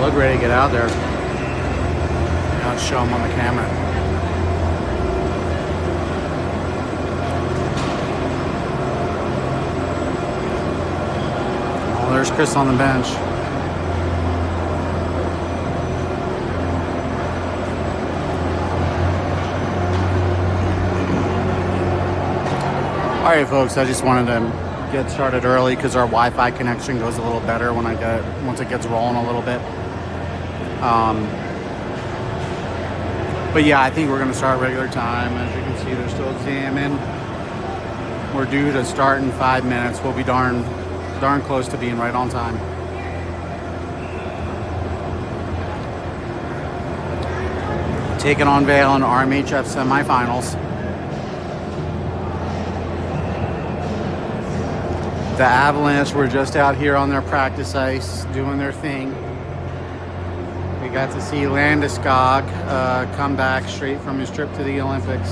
look ready to get out there. I'll show them on the camera. Oh, there's Chris on the bench. All right, folks, I just wanted to get started early because our Wi-Fi connection goes a little better once it gets rolling a little bit. But yeah, I think we're going to start regular time. As you can see, they're still examining. We're due to start in 5 minutes. We'll be darn close to being right on time. Taking on Vail in RMHF semifinals. The Avalanche were just out here on their practice ice doing their thing. We got to see Landeskog come back straight from his trip to the Olympics.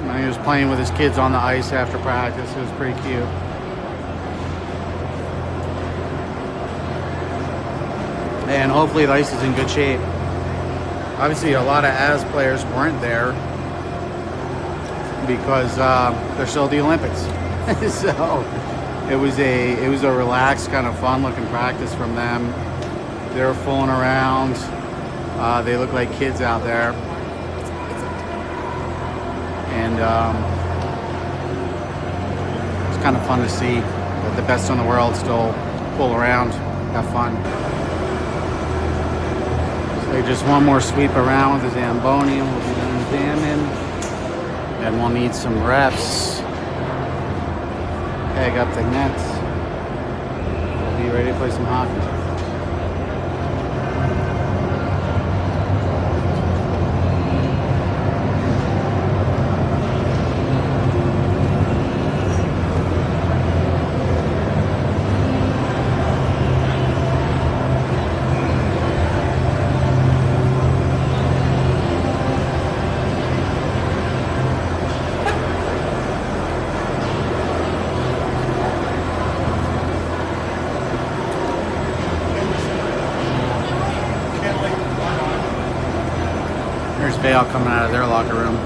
And he was playing with his kids on the ice after practice. It was pretty cute. And hopefully the ice is in good shape. Obviously a lot of Avs players weren't there because they're still at the Olympics. So it was a relaxed, kind of fun looking practice from them. They were fooling around. They look like kids out there. And it's kind of fun to see that the best in the world still fool around, have fun. So just one more sweep around with the Zamboni and we'll be done examining. And we'll need some reps. Peg up the nets. We'll be ready to play some hockey. There's Vail coming out of their locker room.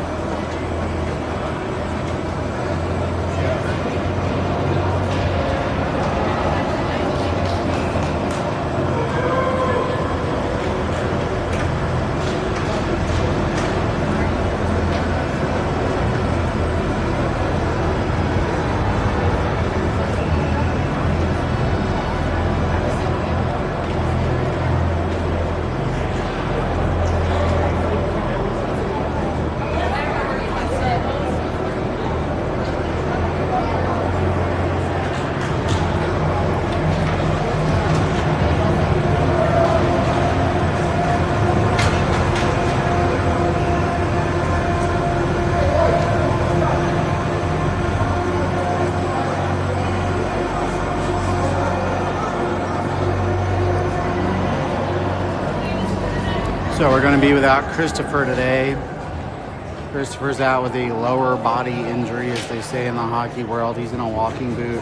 So we're going to be without Christopher today. Christopher's out with a lower body injury, as they say in the hockey world. He's in a walking boot.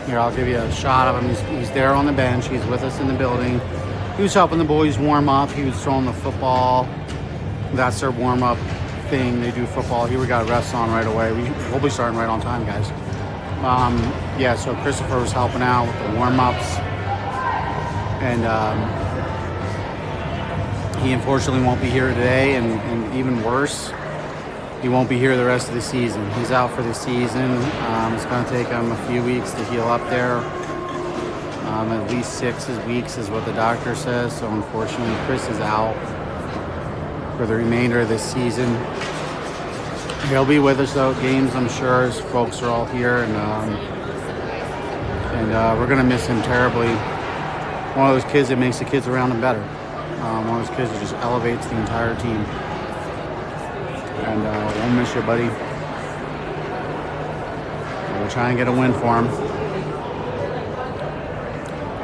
Here, I'll give you a shot of him. He's there on the bench. He's with us in the building. He was helping the boys warm up. He was throwing the football. That's their warm-up thing. They do football. Here we got refs on right away. We'll be starting right on time, guys. Yeah, so Christopher was helping out with the warm-ups. And he unfortunately won't be here today, and even worse, he won't be here the rest of the season. He's out for the season. It's going to take him a few weeks to heal up there. At least 6 weeks is what the doctor says. So unfortunately, Chris is out for the remainder of this season. He'll be with us though at games, I'm sure, as folks are all here, and we're going to miss him terribly. One of those kids that makes the kids around him better. One of those kids that just elevates the entire team. And we'll miss you, buddy. We'll try and get a win for him.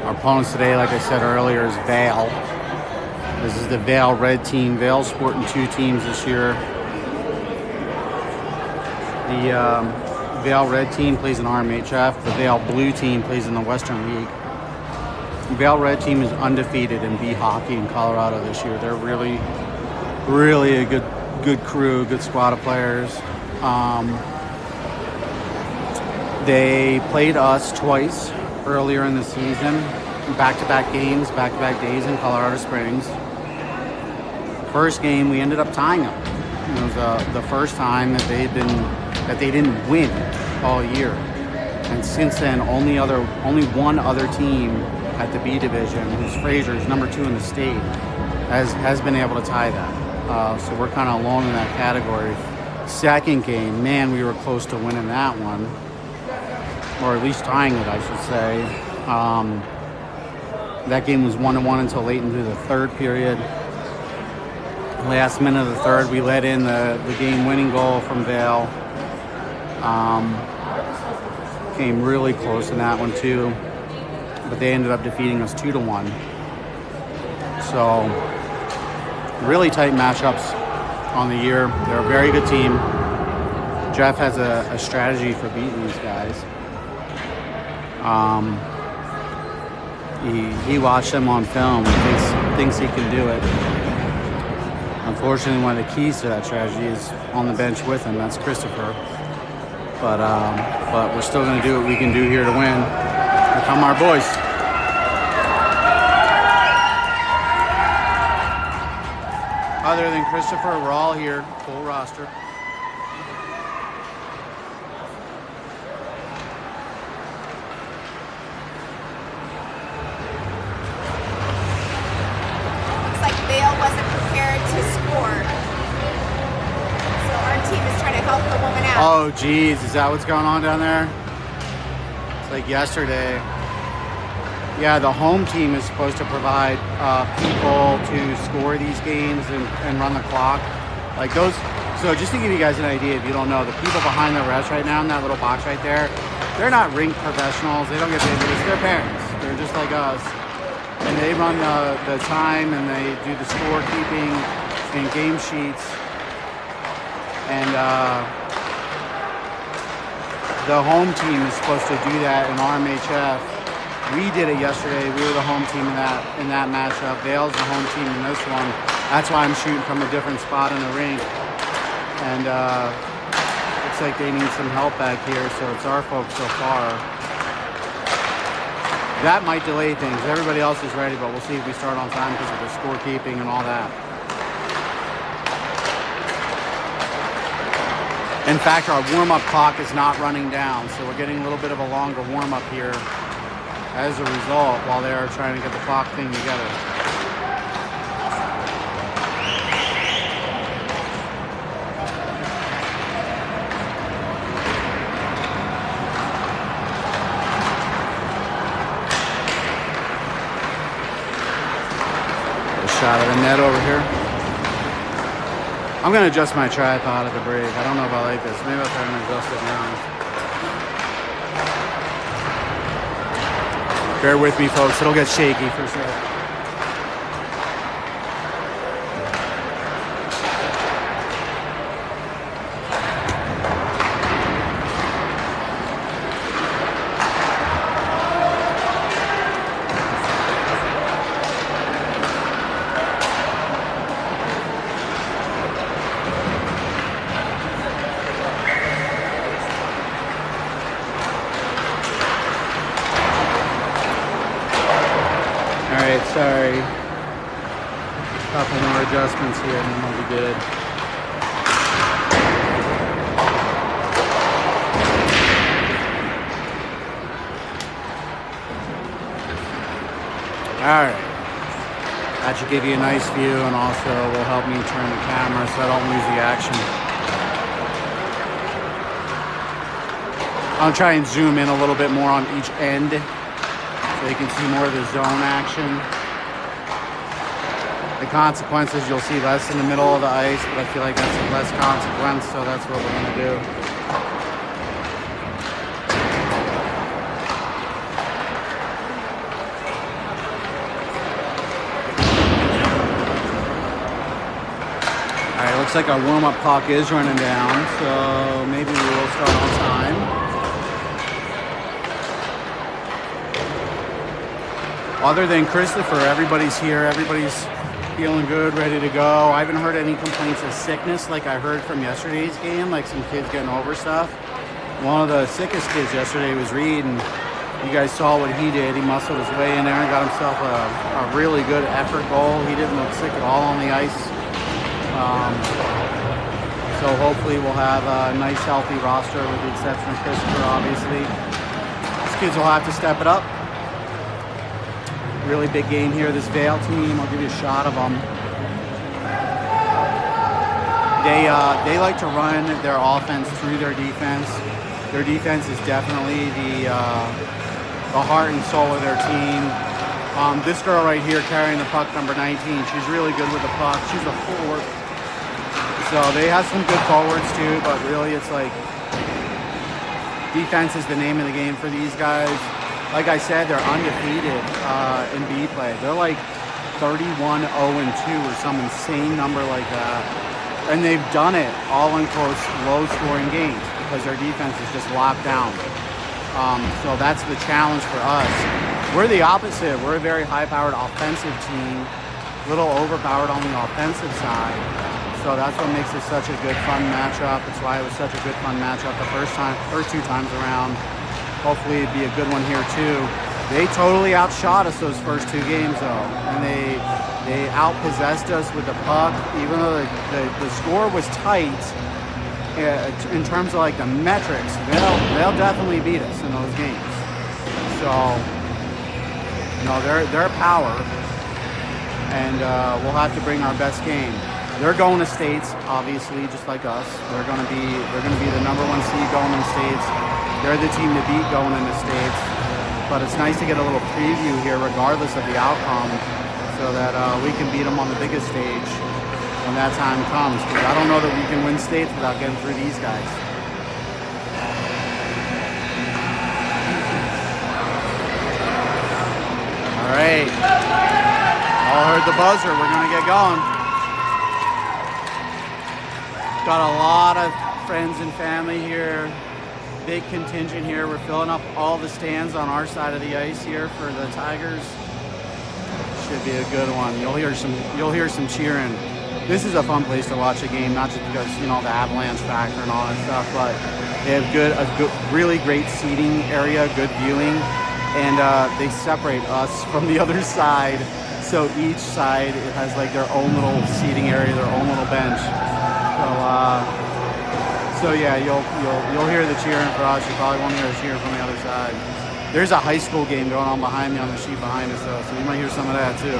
Our opponents today, like I said earlier, is Vail. This is the Vail red team. Vail's sporting 2 teams this year. The Vail red team plays in RMHF. The Vail blue team plays in the Western League. Vail Red team is undefeated in B hockey in Colorado this year. They're really, really a good crew, good squad of players. They played us twice earlier in the season, back-to-back games, back-to-back days in Colorado Springs. First game, we ended up tying them. It was the first time that they didn't win all year. And since then, only one other team at the B division, who's Fraser's number 2 in the state, has been able to tie that. So we're kind of alone in that category. Second game, man, we were close to winning that one, or at least tying it, I should say. That game was 1-1 until late into the third period. Last minute of the third, we let in the game-winning goal from Vail. Came really close in that one too, but they ended up defeating us 2-1. So really tight matchups on the year. They're a very good team. Jeff has a strategy for beating these guys. He watched them on film and thinks he can do it. Unfortunately, one of the keys to that strategy is on the bench with him. That's Christopher. But we're still going to do what we can do here to win. Here come our boys. Other than Christopher, we're all here, full roster. Looks like Vail wasn't prepared to score. So our team is trying to help the woman out. Oh, geez, is that what's going on down there? It's like yesterday. Yeah, the home team is supposed to provide people to score these games and run the clock. Like those. So just to give you guys an idea, if you don't know, the people behind the refs right now in that little box right there, they're not rink professionals. They don't get paid for this. They're parents. They're just like us. And they run the time and they do the scorekeeping and game sheets. And the home team is supposed to do that in RMHF. We did it yesterday. We were the home team in that matchup. Vail's the home team in this one. That's why I'm shooting from a different spot in the rink. And looks like they need some help back here, so it's our folks so far. That might delay things. Everybody else is ready, but we'll see if we start on time because of the scorekeeping and all that. In fact, our warm-up clock is not running down, so we're getting a little bit of a longer warm-up here as a result while they are trying to get the clock thing together. A shot of the net over here. I'm going to adjust my tripod at the break. I don't know if I like this. Maybe I'll try and adjust it now. Bear with me, folks. It'll get shaky for a second. Sorry. Couple more adjustments here and then we'll be good. Alright. That should give you a nice view and also will help me turn the camera so I don't lose the action. I'll try and zoom in a little bit more on each end so you can see more of the zone action. The consequences, you'll see less in the middle of the ice, but I feel like that's less consequence, so that's what we're going to do. Alright, looks like our warm-up clock is running down, so maybe we will start on time. other than Christopher, everybody's here. Everybody's feeling good, ready to go. I haven't heard any complaints of sickness like I heard from yesterday's game, like some kids getting over stuff. One of the sickest kids yesterday was Reed, and you guys saw what he did. He muscled his way in there and got himself a really good effort goal. He didn't look sick at all on the ice. So hopefully we'll have a nice, healthy roster with the exception of Christopher, obviously. These kids will have to step it up. Really big game here. This Vail team, I'll give you a shot of them. They like to run their offense through their defense. Their defense is definitely the heart and soul of their team. This girl right here carrying the puck, number 19, she's really good with the puck. She's a forward. So they have some good forwards too, but really it's like defense is the name of the game for these guys. Like I said, they're undefeated in B play. They're like 31-0-2 or some insane number like that. And they've done it all in close, low-scoring games because their defense is just locked down. So that's the challenge for us. We're the opposite. We're a very high-powered offensive team, a little overpowered on the offensive side. So that's what makes it such a good, fun matchup. That's why it was such a good, fun matchup the first two times around. Hopefully it'd be a good one here too. They totally outshot us those first two games though, and they outpossessed us with the puck. Even though the score was tight, in terms of like the metrics, they'll definitely beat us in those games. So, you know, they're power, and we'll have to bring our best game. They're going to states, obviously, just like us. They're going to be the number one seed going in states. They're the team to beat going into states. But it's nice to get a little preview here, regardless of the outcome, so that we can beat them on the biggest stage when that time comes. Because I don't know that we can win states without getting through these guys. All right. All heard the buzzer. We're going to get going. Got a lot of friends and family here. Big contingent here. We're filling up all the stands on our side of the ice here for the Tigers. Should be a good one. You'll hear some cheering. This is a fun place to watch a game, not just because, you know, the avalanche factor and all that stuff, but they have really great seating area, good viewing, and they separate us from the other side. So each side has like their own little seating area, their own little bench. So yeah, you'll hear the cheering for us. You probably won't hear the cheering from the other side. There's a high school game going on behind me on the sheet behind us, though, so you might hear some of that too.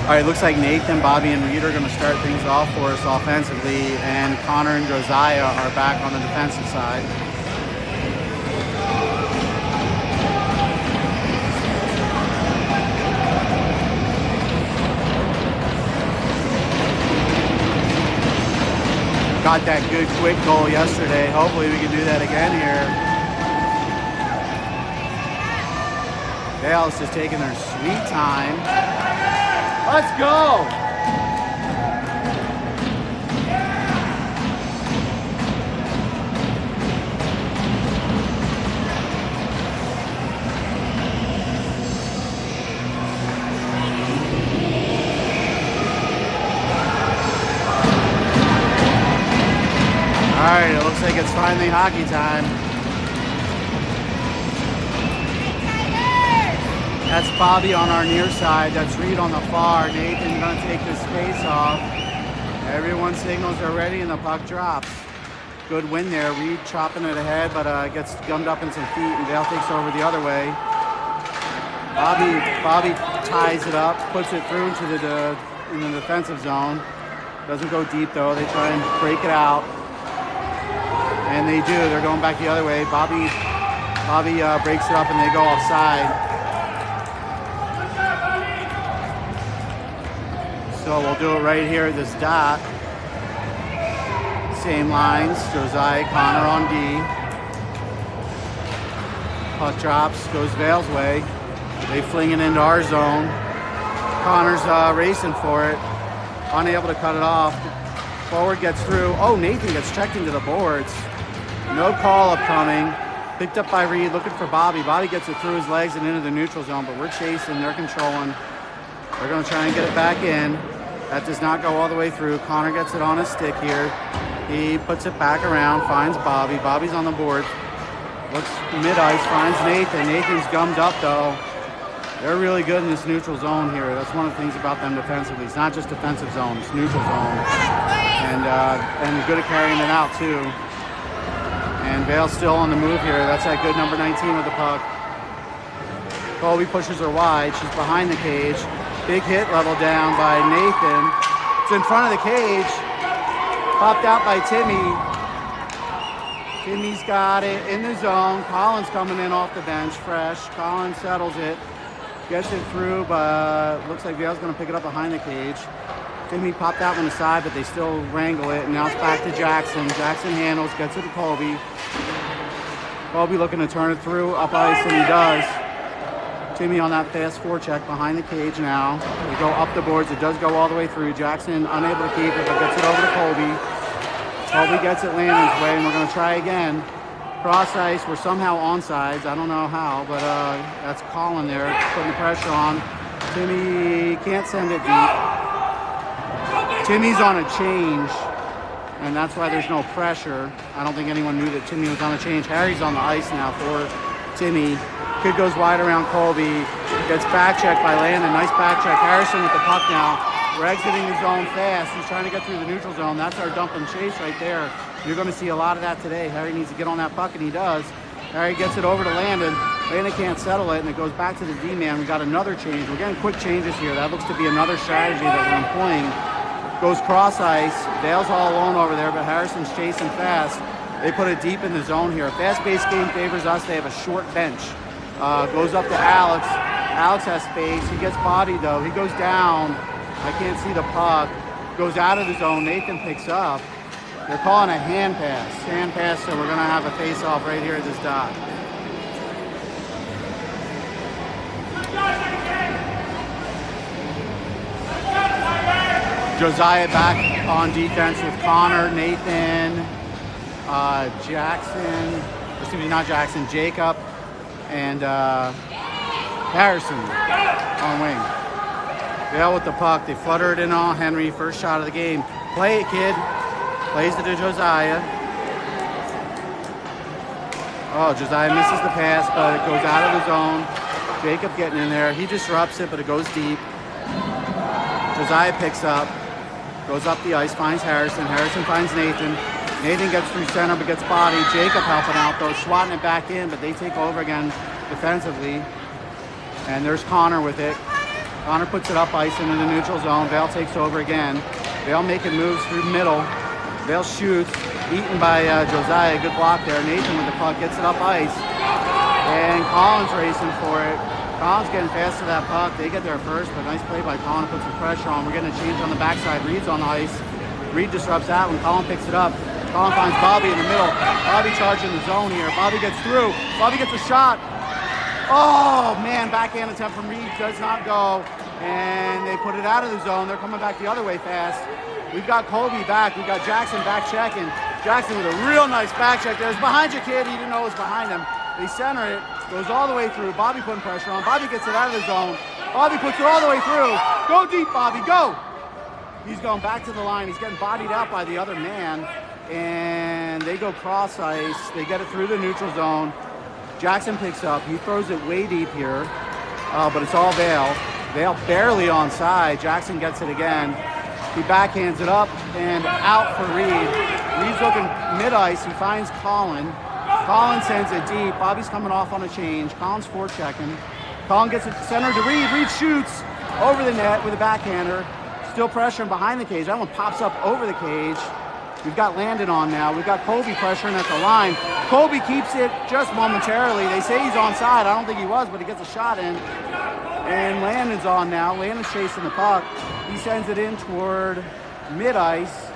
All right, looks like Nathan, Bobby, and Reed are going to start things off for us offensively, and Connor and Josiah are back on the defensive side. Got that good quick goal yesterday. Hopefully we can do that again here. Vail's just taking their sweet time. Let's go! All right, it looks like it's finally hockey time. That's Bobby on our near side. That's Reed on the far. Nathan gonna take this face off. Everyone signals they're ready and the puck drops. Good win there. Reed chopping it ahead, but gets gummed up in some feet, and Vail takes over the other way. Bobby ties it up, puts it through into in the defensive zone. Doesn't go deep though. They try and break it out. And they do. They're going back the other way. Bobby breaks it up and they go offside. So we'll do it right here at this dot. Same lines. Josiah, Connor on D. Puck drops, goes Vail's way. They fling it into our zone. Connor's racing for it. Unable to cut it off. Forward gets through. Oh, Nathan gets checked into the boards. No call upcoming. Picked up by Reed, looking for Bobby. Bobby gets it through his legs and into the neutral zone, but we're chasing, they're controlling. They're gonna try and get it back in. That does not go all the way through. Connor gets it on his stick here. He puts it back around, finds Bobby. Bobby's on the board. Looks mid-ice, finds Nathan. Nathan's gummed up though. They're really good in this neutral zone here. That's one of the things about them defensively. It's not just defensive zone, it's neutral zone. And good at carrying it out too. And Vail's still on the move here. That's that good number 19 with the puck. Colby pushes her wide. She's behind the cage. Big hit leveled down by Nathan. It's in front of the cage. Popped out by Timmy. Timmy's got it in the zone. Collins coming in off the bench, fresh. Collins settles it. Gets it through, but looks like Vail's going to pick it up behind the cage. Timmy popped out on the side, but they still wrangle it. And now it's back to Jackson. Jackson handles, gets it to Colby. Colby looking to turn it through, up ice, and he does. Timmy on that fast forecheck behind the cage now. We go up the boards. It does go all the way through. Jackson unable to keep it, but gets it over to Colby. Colby gets it Landon's way, and we're going to try again. Cross ice, we're somehow onside. I don't know how, but that's Colin there putting the pressure on. Timmy can't send it deep. Timmy's on a change, and that's why there's no pressure. I don't think anyone knew that Timmy was on a change. Harry's on the ice now for Timmy. Kid goes wide around Colby. Gets back checked by Landon. Nice back check. Harrison with the puck now. We're exiting the zone fast. He's trying to get through the neutral zone. That's our dump and chase right there. You're going to see a lot of that today. Harry needs to get on that puck, and he does. Harry gets it over to Landon. Landon can't settle it, and it goes back to the D-man. We got another change. We're getting quick changes here. That looks to be another strategy that we're employing. Goes cross ice. Dale's all alone over there, but Harrison's chasing fast. They put it deep in the zone here. Fast-paced game favors us. They have a short bench. Goes up to Alex. Alex has space. He gets bodied, though. He goes down. I can't see the puck. Goes out of the zone. Nathan picks up. They're calling a hand pass. Hand pass, so we're going to have a face-off right here at this dot. Josiah back on defense with Connor, Nathan, Jackson, excuse me, not Jackson, Jacob, and Harrison on wing. Vail with the puck. They flutter it in on Henry. First shot of the game. Play it, kid. Plays it to Josiah. Oh, Josiah misses the pass, but it goes out of the zone. Jacob getting in there. He disrupts it, but it goes deep. Josiah picks up. Goes up the ice, finds Harrison. Harrison finds Nathan. Nathan gets through center, but gets bodied. Jacob helping out, though, swatting it back in, but they take over again defensively. And there's Connor with it. Connor puts it up ice into the neutral zone. Vail takes over again. Vail making moves through middle. Vail shoots. Beaten by Josiah. Good block there. Nathan with the puck gets it up ice. And Collins racing for it. Collins getting fast to that puck. They get there first, but nice play by Colin. Puts some pressure on. We're getting a change on the backside. Reed's on the ice. Reed disrupts that when Colin picks it up. Colin finds Bobby in the middle. Bobby charging the zone here. Bobby gets through. Bobby gets a shot. Oh, man, backhand attempt from Reed does not go. And they put it out of the zone. They're coming back the other way fast. We've got Colby back. We've got Jackson back checking. Jackson with a real nice back check there. It's behind you, kid. He didn't know it was behind him. They center it. Goes all the way through. Bobby putting pressure on. Bobby gets it out of the zone. Bobby puts it all the way through. Go deep, Bobby. Go. He's going back to the line. He's getting bodied out by the other man. And they go cross ice. They get it through the neutral zone. Jackson picks up. He throws it way deep here. But it's all Vail. Vail barely onside. Jackson gets it again. He backhands it up and out for Reed. Reed's looking mid-ice. He finds Colin. Colin sends it deep. Bobby's coming off on a change. Colin's forechecking. Colin gets it centered to Reed. Reed shoots over the net with a backhander. Still pressuring behind the cage. That one pops up over the cage. We've got Landon on now. We've got Colby pressuring at the line. Colby keeps it just momentarily. They say he's onside. I don't think he was, but he gets a shot in. And Landon's on now. Landon's chasing the puck. He sends it in toward mid-ice.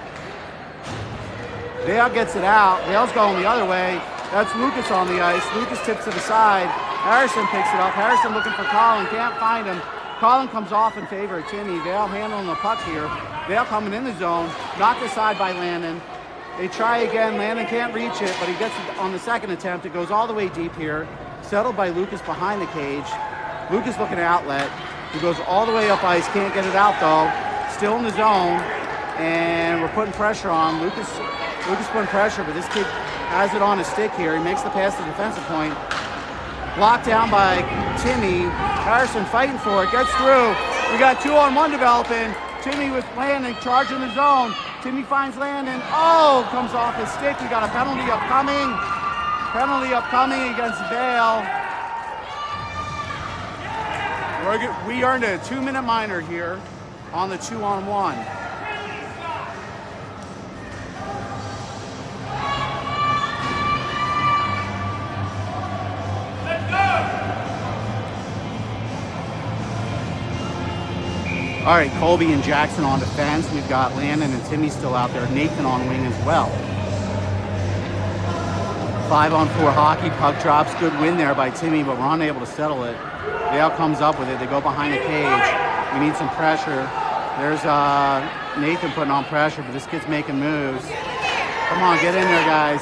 Vail gets it out. Vail's going the other way. That's Lucas on the ice. Lucas tips to the side. Harrison picks it up. Harrison looking for Colin. Can't find him. Colin comes off in favor of Timmy. Vail handling the puck here. Vail coming in the zone. Knocked aside by Landon. They try again. Landon can't reach it, but he gets it on the second attempt. It goes all the way deep here. Settled by Lucas behind the cage. Lucas looking at outlet. He goes all the way up ice. Can't get it out though. Still in the zone. And we're putting pressure on. Lucas putting pressure, but this kid has it on his stick here. He makes the pass to the defensive point. Blocked down by Timmy. Harrison fighting for it. Gets through. We got 2-on-1 developing. Timmy with Landon charging the zone. Timmy finds Landon. Oh, comes off his stick. We got a penalty upcoming. Penalty upcoming against Vail. We earned a 2-minute minor here on the 2-on-1. All right, Colby and Jackson on defense. We've got Landon and Timmy still out there. Nathan on wing as well. 5-on-4 hockey. Puck drops. Good win there by Timmy, but we're unable to settle it. Vail comes up with it. They go behind the cage. We need some pressure. There's Nathan putting on pressure, but this kid's making moves. Come on, get in there, guys.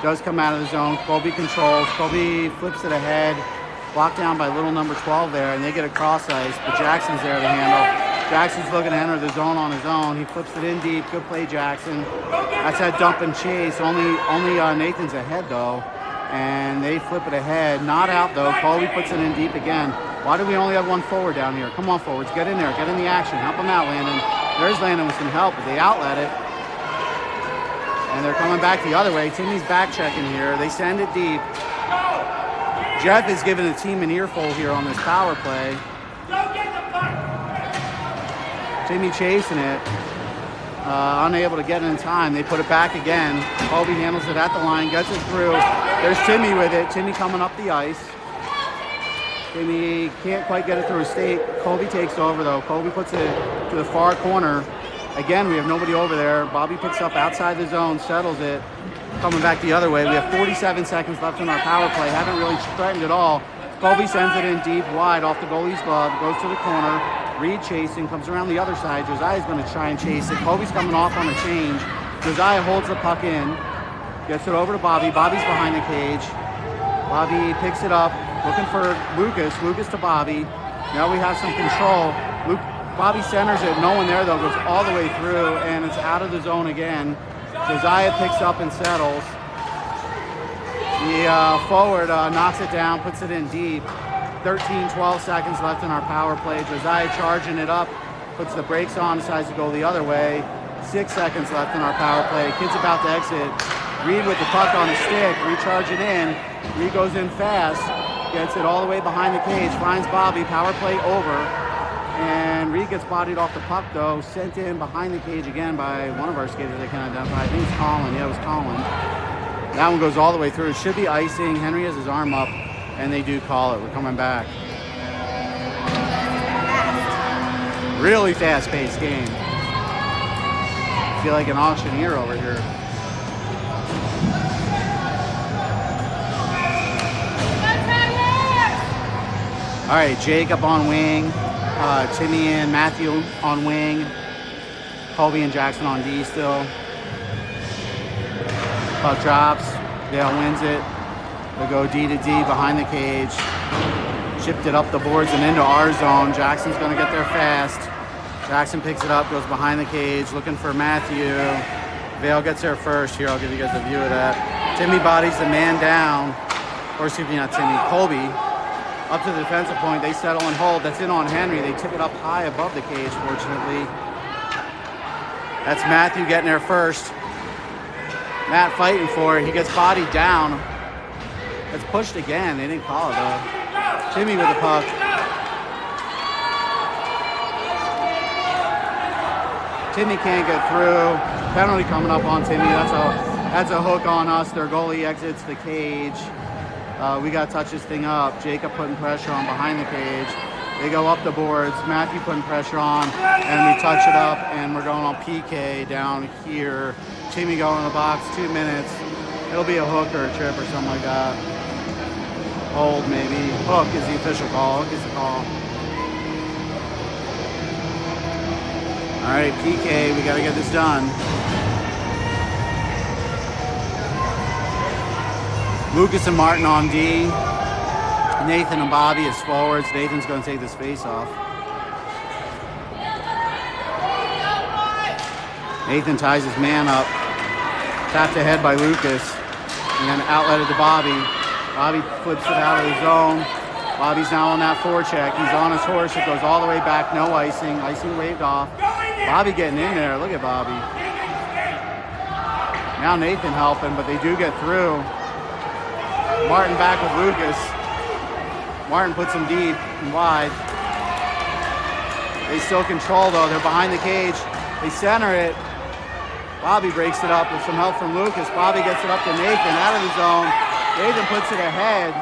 Does come out of the zone. Colby controls. Colby flips it ahead. Blocked down by little number 12 there, and they get a cross ice, but Jackson's there to handle. Jackson's looking to enter the zone on his own. He flips it in deep. Good play, Jackson. That's that dump and chase. Only Nathan's ahead, though, and they flip it ahead. Not out, though. Colby puts it in deep again. Why do we only have one forward down here? Come on, forwards. Get in there. Get in the action. Help him out, Landon. There's Landon with some help, but they outlet it. And they're coming back the other way. Timmy's back checking here. They send it deep. Jeff is giving the team an earful here on this power play. Timmy chasing it. Unable to get it in time. They put it back again. Colby handles it at the line, gets it through. There's Timmy with it. Timmy coming up the ice. Timmy can't quite get it through his stake. Colby takes over though. Colby puts it to the far corner. Again, we have nobody over there. Bobby picks up outside the zone, settles it. Coming back the other way. We have 47 seconds left in our power play. Haven't really threatened at all. Colby sends it in deep, wide, off the goalie's glove. Goes to the corner. Reed chasing, comes around the other side. Josiah's going to try and chase it. Colby's coming off on a change. Josiah holds the puck in. Gets it over to Bobby. Bobby's behind the cage. Bobby picks it up. Looking for Lucas. Lucas to Bobby. Now we have some control. Bobby centers it. No one there, though. Goes all the way through, and it's out of the zone again. Josiah picks up and settles. The forward knocks it down, puts it in deep. 12 seconds left in our power play. Josiah charging it up, puts the brakes on, decides to go the other way. 6 seconds left in our power play. Kid's about to exit. Reed with the puck on the stick, recharging in. Reed goes in fast, gets it all the way behind the cage, finds Bobby, power play over. And Reed gets bodied off the puck, though, sent in behind the cage again by one of our skaters they can identify. I think it's Colin. Yeah, it was Colin. That one goes all the way through. It should be icing. Henry has his arm up, and they do call it. We're coming back. Really fast-paced game. I feel like an auctioneer over here. All right, Jacob on wing. Timmy and Matthew on wing. Colby and Jackson on D still. Puck drops. Vail wins it. They go D to D behind the cage. Chipped it up the boards and into our zone. Jackson's going to get there fast. Jackson picks it up, goes behind the cage, looking for Matthew. Vail gets there first. Here, I'll give you guys a view of that. Timmy bodies the man down. Or excuse me, not Timmy, Colby. Up to the defensive point, they settle and hold. That's in on Henry. They tip it up high above the cage, fortunately. That's Matthew getting there first. Matt fighting for it. He gets bodied down. It's pushed again. They didn't call it, though. Timmy with the puck. Timmy can't get through. Penalty coming up on Timmy. That's a hook on us. Their goalie exits the cage. We got to touch this thing up. Jacob putting pressure on behind the cage. They go up the boards. Matthew putting pressure on, and we touch it up, and we're going on PK down here. Timmy going in the box, 2 minutes. It'll be a hook or a trip or something like that. Hold maybe. Hook is the official call. Hook is the call. All right, PK. We got to get this done. Lucas and Martin on D. Nathan and Bobby is forwards. Nathan's going to take this face off. Nathan ties his man up. Tapped ahead by Lucas. And then outletted to Bobby. Bobby flips it out of the zone. Bobby's now on that forecheck. He's on his horse. It goes all the way back. No icing. Icing waved off. Bobby getting in there. Look at Bobby. Now Nathan helping, but they do get through. Martin back with Lucas. Martin puts him deep and wide. They still control though. They're behind the cage. They center it. Bobby breaks it up with some help from Lucas. Bobby gets it up to Nathan out of the zone. Nathan puts it ahead.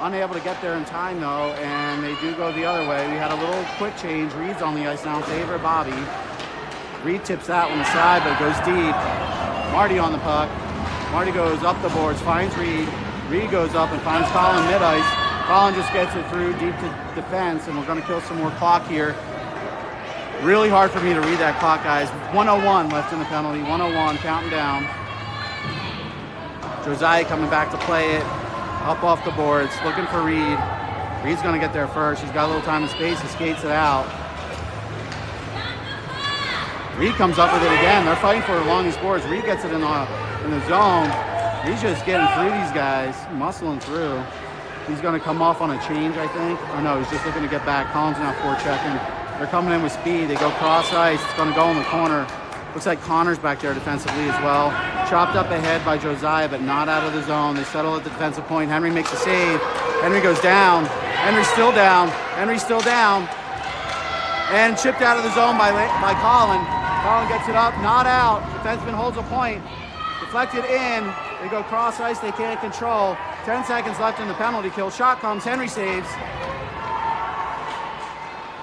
Unable to get there in time though, and they do go the other way. We had a little quick change. Reed's on the ice now in favor of Bobby. Reed tips that one aside, but it goes deep. Marty on the puck. Marty goes up the boards, finds Reed. Reed goes up and finds Colin mid-ice. Colin just gets it through deep to defense, and we're going to kill some more clock here. Really hard for me to read that clock, guys. 101 left in the penalty. 101, counting down. Josiah coming back to play it. Up off the boards, looking for Reed. Reed's going to get there first. He's got a little time and space. He skates it out. Reed comes up with it again. They're fighting for it along these boards. Reed gets it in the zone. He's just getting through these guys, muscling through. He's going to come off on a change, I think. Or no, he's just looking to get back. Colin's now forechecking. They're coming in with speed. They go cross ice. It's going to go in the corner. Looks like Connor's back there defensively as well. Chopped up ahead by Josiah, but not out of the zone. They settle at the defensive point. Henry makes a save. Henry goes down. Henry's still down. Henry's still down. And chipped out of the zone by Colin. Colin gets it up, not out. Defenseman holds a point. Deflected in. They go cross ice. They can't control. 10 seconds left in the penalty kill. Shot comes. Henry saves.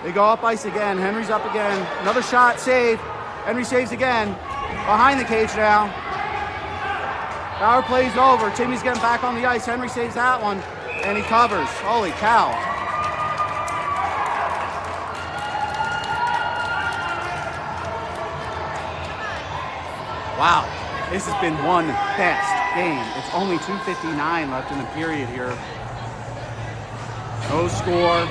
They go up ice again. Henry's up again. Another shot, save. Henry saves again. Behind the cage now. Power play's over. Timmy's getting back on the ice. Henry saves that one, and he covers. Holy cow. Wow. This has been one fast game. It's only 2:59 left in the period here. No score.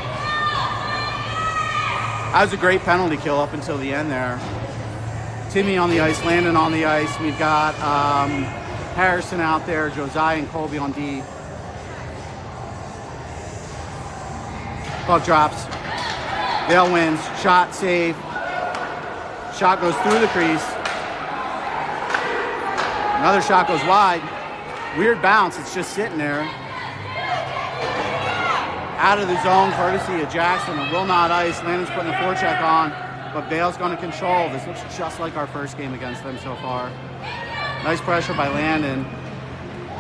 That was a great penalty kill up until the end there. Timmy on the ice, Landon on the ice. We've got Harrison out there, Josiah and Colby on D. Puck drops. Vail wins. Shot, save. Shot goes through the crease. Another shot goes wide. Weird bounce. It's just sitting there. Out of the zone, courtesy of Jackson. It will not ice. Landon's putting the forecheck on. But Vail's going to control. This looks just like our first game against them so far. Nice pressure by Landon.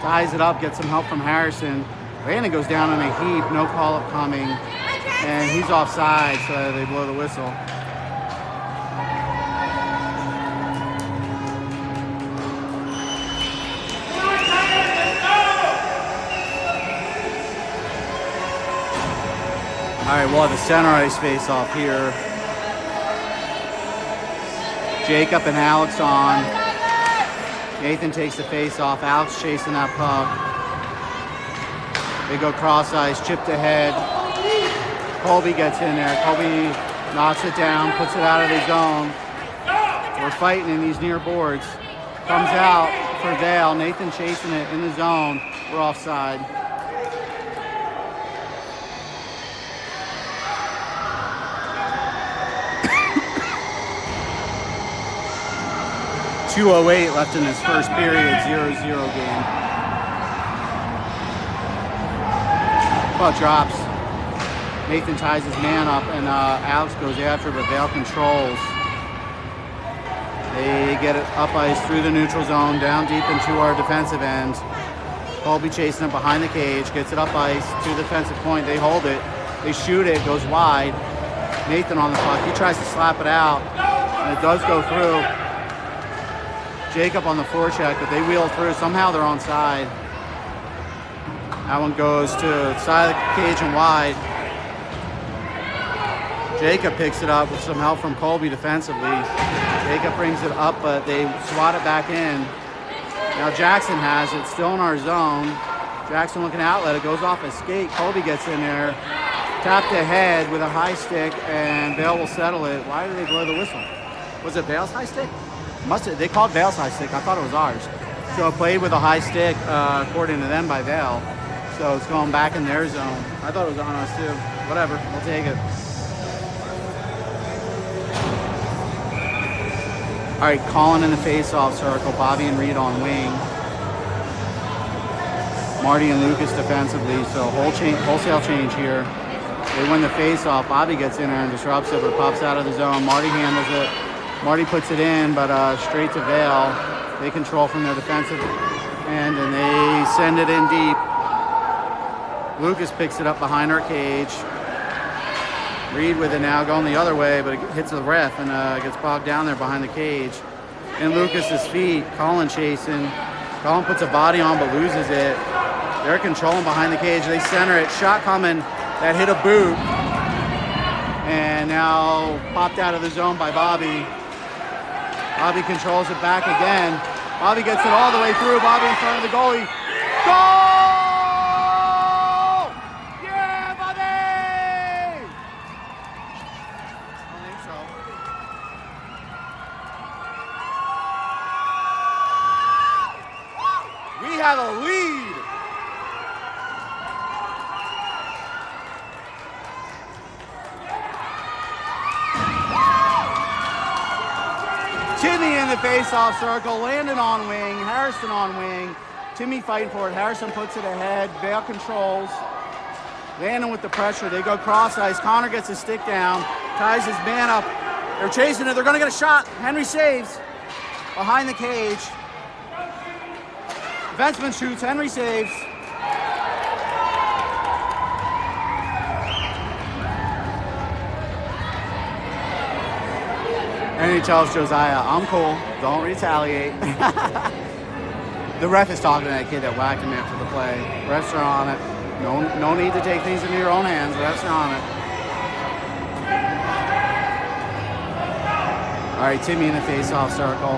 Ties it up, gets some help from Harrison. Landon goes down in a heap, no call-up coming. And he's offside, so they blow the whistle. All right, we'll have the center ice face-off here. Jacob and Alex on. Nathan takes the face off. Alex chasing that puck. They go cross ice, chipped ahead. Colby gets in there. Colby knocks it down, puts it out of the zone. We're fighting in these near boards. Comes out for Vail. Nathan chasing it in the zone. We're offside. .208 left in this first period, 0-0 game. Puck drops. Nathan ties his man up, and Alex goes after, but Vail controls. They get it up ice through the neutral zone, down deep into our defensive end. Colby chasing it behind the cage, gets it up ice to the defensive point. They hold it. They shoot it, goes wide. Nathan on the puck. He tries to slap it out, and it does go through. Jacob on the forecheck, but they wheel through. Somehow they're onside. That one goes to the side of the cage and wide. Jacob picks it up with some help from Colby defensively. Jacob brings it up, but they swat it back in. Now Jackson has it, still in our zone. Jackson looking outlet. It goes off a skate. Colby gets in there. Tapped the head with a high stick, and Vail will settle it. Why did they blow the whistle? Was it Vail's high stick? Must have. They called Vail's high stick. I thought it was ours. So it played with a high stick, according to them, by Vail. So it's going back in their zone. I thought it was on us too. Whatever. We'll take it. All right, Colin in the face-off circle. Bobby and Reed on wing. Marty and Lucas defensively. So wholesale change here. They win the face-off. Bobby gets in there and disrupts it, but pops out of the zone. Marty handles it. Marty puts it in, but straight to Vail. They control from their defensive end, and they send it in deep. Lucas picks it up behind our cage. Reed with it now going the other way, but it hits the ref and gets bogged down there behind the cage. In Lucas's feet, Colin chasing. Colin puts a body on but loses it. They're controlling behind the cage. They center it. Shot coming that hit a boot. And now popped out of the zone by Bobby. Bobby controls it back again. Bobby gets it all the way through. Bobby in front of the goalie. Goal! Yeah, Bobby! I don't think so. We have a lead. Timmy in the face-off circle, Landon on wing, Harrison on wing. Timmy fighting for it, Harrison puts it ahead, Vail controls. Landon with the pressure, they go cross ice. Connor gets his stick down, ties his man up. They're chasing it, they're gonna get a shot. Henry saves, behind the cage. Defenseman shoots, Henry saves. And he tells Josiah, I'm cool, don't retaliate. The ref is talking to that kid that whacked him after the play. Refs are on it. No need to take things into your own hands. Refs are on it. All right, Timmy in the face-off circle.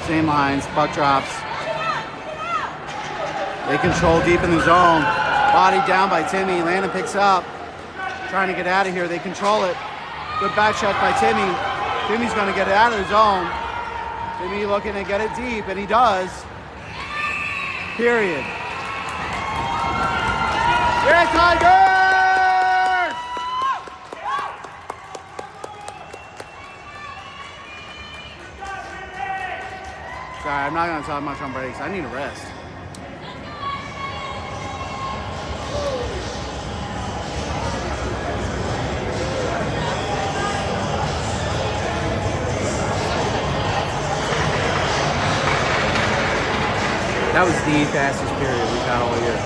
Same lines, puck drops. They control deep in the zone. Body down by Timmy. Landon picks up. Trying to get out of here. They control it. Good back check by Timmy. Timmy's going to get it out of the zone. Timmy looking to get it deep, and he does. Period. Yeah, Tigers! Sorry, I'm not going to talk much on breaks. I need a rest. That was the fastest period we've had all year.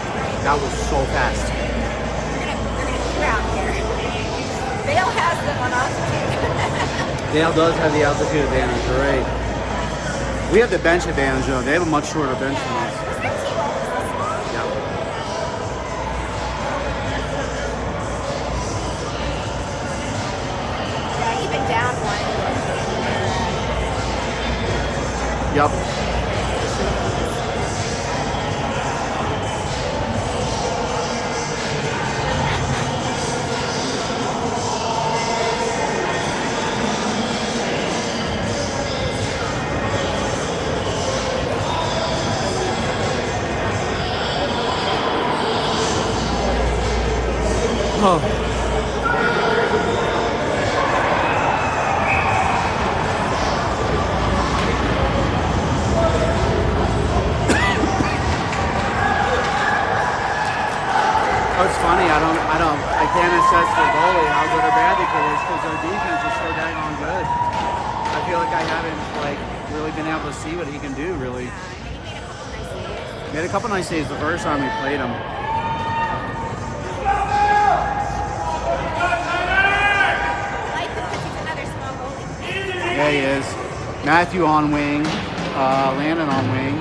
That was so fast. They're gonna clear out here. Vail has them on altitude. Vail does have the altitude advantage, right? We have the bench advantage though. They have a much shorter bench than us. Is their team always this small? Yeah. Yeah, even down one. Yep. Oh. It's funny. I can't assess the goalie how good or bad the kid is because our defense is so daggone good. I feel like I haven't really been able to see what he can do. Really, He made a couple nice saves. he made a couple nice saves the first time we played him. Yeah, he is. Matthew on wing, Landon on wing.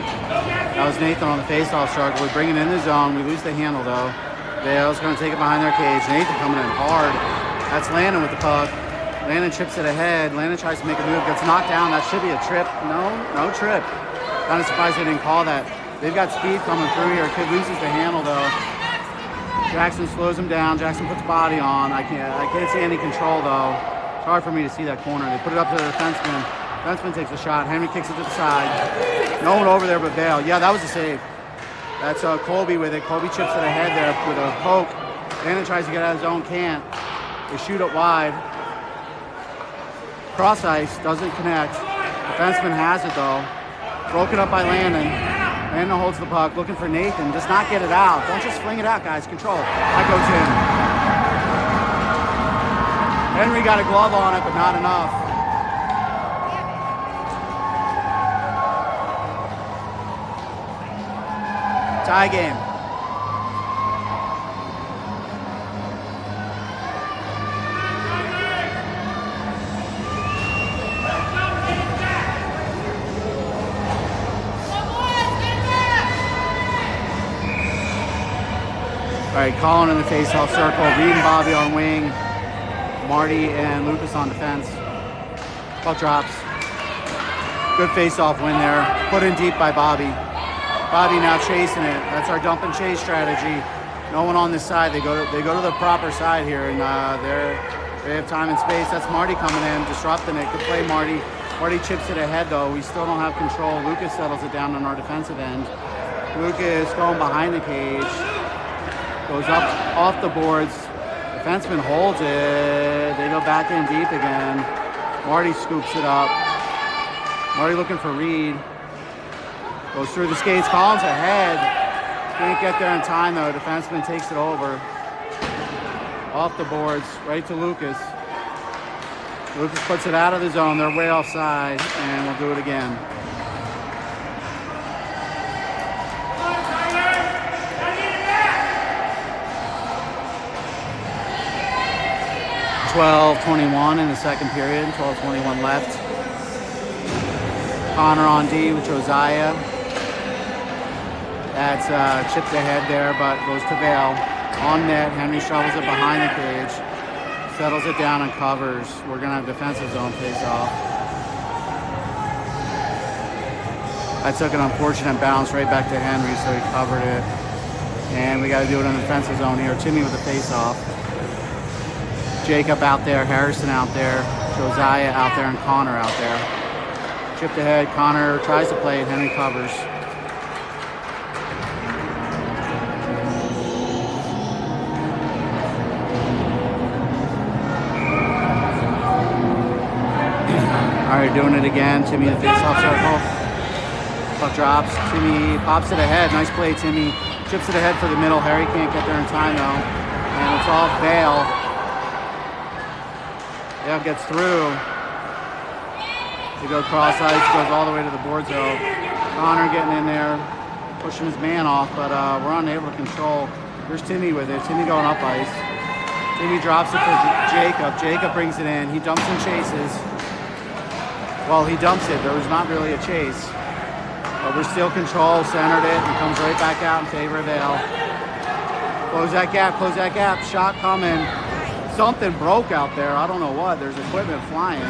That was Nathan on the face-off circle. We bring it in the zone. We lose the handle though. Vail's going to take it behind their cage. Nathan coming in hard. That's Landon with the puck. Landon chips it ahead. Landon tries to make a move. Gets knocked down. That should be a trip. No trip. Kind of surprised they didn't call that. They've got speed coming through here. Kid loses the handle though. Jackson slows him down. Jackson puts body on. I can't see any control though. It's hard for me to see that corner. They put it up to the defenseman. Defenseman takes a shot. Henry kicks it to the side. No one over there but Vail. Yeah, that was a save. That's Colby with it. Colby chips to the head there with a poke. Landon tries to get out of his own, can't. They shoot it wide. Cross ice, doesn't connect. Defenseman has it though. Broken up by Landon. Landon holds the puck, looking for Nathan. Does not get it out. Don't just fling it out, guys. Control. That goes in. Henry got a glove on it, but not enough. Tie game. All right, Colin in the face-off circle, Reed and Bobby on wing, Marty and Lucas on defense. Puck drops. Good face-off win there. Put in deep by Bobby. Bobby now chasing it. That's our dump and chase strategy. No one on this side. They go to the proper side here, and they have time and space. That's Marty coming in, disrupting it. Good play, Marty. Marty chips it ahead though. We still don't have control. Lucas settles it down on our defensive end. Lucas going behind the cage. Goes up off the boards. Defenseman holds it. They go back in deep again. Marty scoops it up. Marty looking for Reed. Goes through the skates. Collins ahead. Can't get there in time though. Defenseman takes it over. Off the boards. Right to Lucas. Lucas puts it out of the zone. They're way offside. And we'll do it again. 12:21 in the second period, 12:21 left. Connor on D with Josiah. That's chipped ahead there, but goes to Vail. On net, Henry shovels it behind the cage. Settles it down and covers. We're going to have defensive zone face-off. I took an unfortunate bounce right back to Henry, so he covered it. And we got to do it in the defensive zone here. Timmy with the face-off. Jacob out there, Harrison out there, Josiah out there, and Connor out there. Chipped ahead, Connor tries to play it, Henry covers. All right, doing it again. Timmy in the face-off circle. Puck drops. Timmy pops it ahead. Nice play, Timmy. Chips it ahead for the middle. Harry can't get there in time, though. And it's off Vail. Vail gets through. They go cross ice, goes all the way to the boards though. Connor getting in there, pushing his man off, but we're unable to control. Here's Timmy with it. Timmy going up ice. Timmy drops it for Jacob. Jacob brings it in. He dumps and chases. Well, he dumps it. There was not really a chase. But we're still control, centered it, and comes right back out in favor of Vail. Close that gap, close that gap. Shot coming. Something broke out there. I don't know what. There's equipment flying.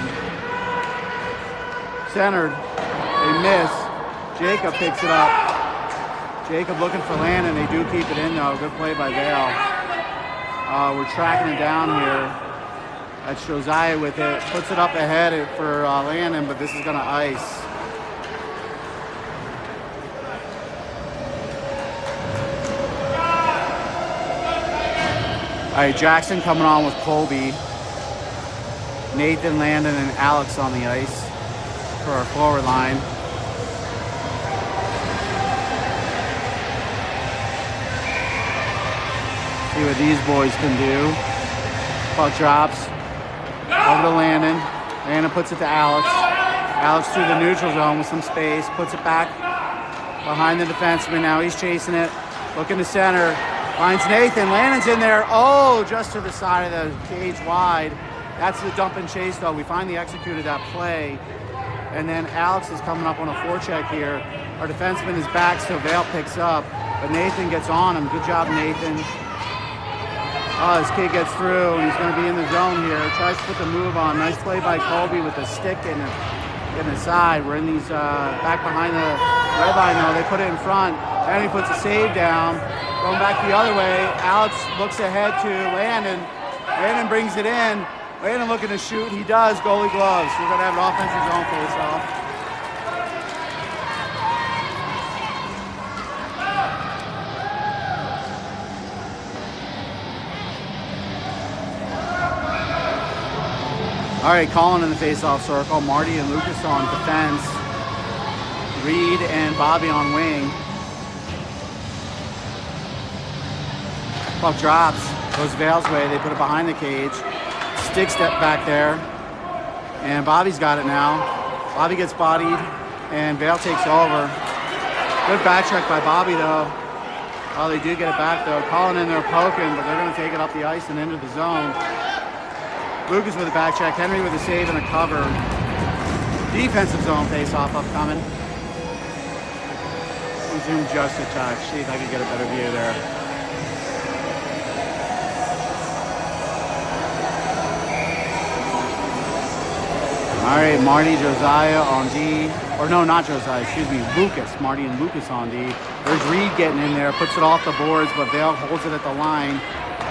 Centered. They miss. Jacob picks it up. Jacob looking for Landon. They do keep it in though. Good play by Vail. We're tracking it down here. That's Josiah with it. Puts it up ahead for Landon, but this is going to ice. All right, Jackson coming on with Colby. Nathan, Landon, and Alex on the ice for our forward line. See what these boys can do. Puck drops over to Landon. Landon puts it to Alex. Alex through the neutral zone with some space. Puts it back behind the defenseman. Now he's chasing it. Looking to center. Finds Nathan. Landon's in there. Oh, just to the side of the cage wide. That's the dump and chase, though. We finally executed that play. And then Alex is coming up on a forecheck here. Our defenseman is back, so Vail picks up. But Nathan gets on him. Good job, Nathan. Oh, this kid gets through, and he's going to be in the zone here. Tries to put the move on. Nice play by Colby with the stick in the side. We're in these back behind the red line though. They put it in front. Henry puts a save down. Going back the other way. Alex looks ahead to Landon. Landon brings it in. Landon looking to shoot. He does. Goalie gloves. We're going to have an offensive zone face-off. All right, Colin in the face-off circle. Marty and Lucas on defense. Reed and Bobby on wing. Puck drops. Goes Vail's way. They put it behind the cage. Stick step back there. And Bobby's got it now. Bobby gets bodied. And Vail takes over. Good back check by Bobby, though. Oh, they do get it back, though. Colin in there poking, but they're going to take it up the ice and into the zone. Lucas with a back check. Henry with a save and a cover. Defensive zone face-off upcoming. Zoom just a touch. See if I can get a better view there. All right, Marty, Josiah on D. Or no, not Josiah, excuse me, Lucas. Marty and Lucas on D. There's Reed getting in there, puts it off the boards, but Vail holds it at the line.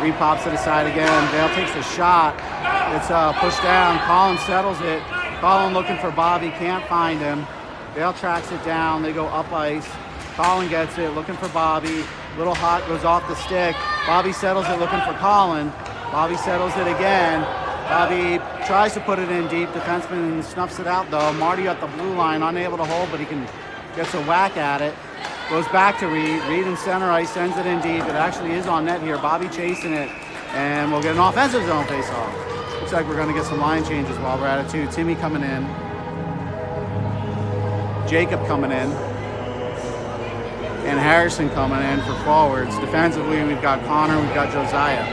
Reed pops it aside again. Vail takes the shot. It's pushed down. Colin settles it. Colin looking for Bobby, can't find him. Vail tracks it down. They go up ice. Colin gets it, looking for Bobby. Little hot, goes off the stick. Bobby settles it, looking for Colin. Bobby settles it again. Bobby tries to put it in deep. Defenseman snuffs it out though. Marty at the blue line, unable to hold, but he gets a whack at it. Goes back to Reed. Reed in center ice, sends it in deep. It actually is on net here. Bobby chasing it. And we'll get an offensive zone face-off. Looks like we're going to get some line changes while we're at it too. Timmy coming in. Jacob coming in. And Harrison coming in for forwards. Defensively, we've got Connor, we've got Josiah.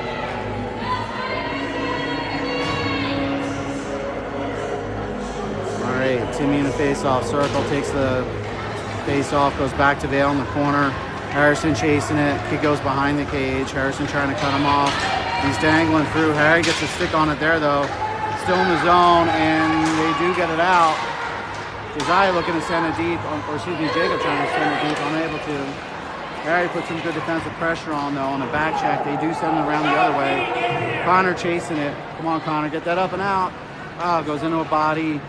All right, Timmy in the face-off circle, takes the face-off, goes back to Vail in the corner. Harrison chasing it, kid goes behind the cage. Harrison trying to cut him off. He's dangling through. Harry gets a stick on it there though. Still in the zone, and they do get it out. Josiah looking to send it deep, or excuse me, Jacob trying to send it deep, unable to. Harry puts some good defensive pressure on though on the back check. They do send it around the other way. Connor chasing it. Come on, Connor, get that up and out. Oh, goes into a body.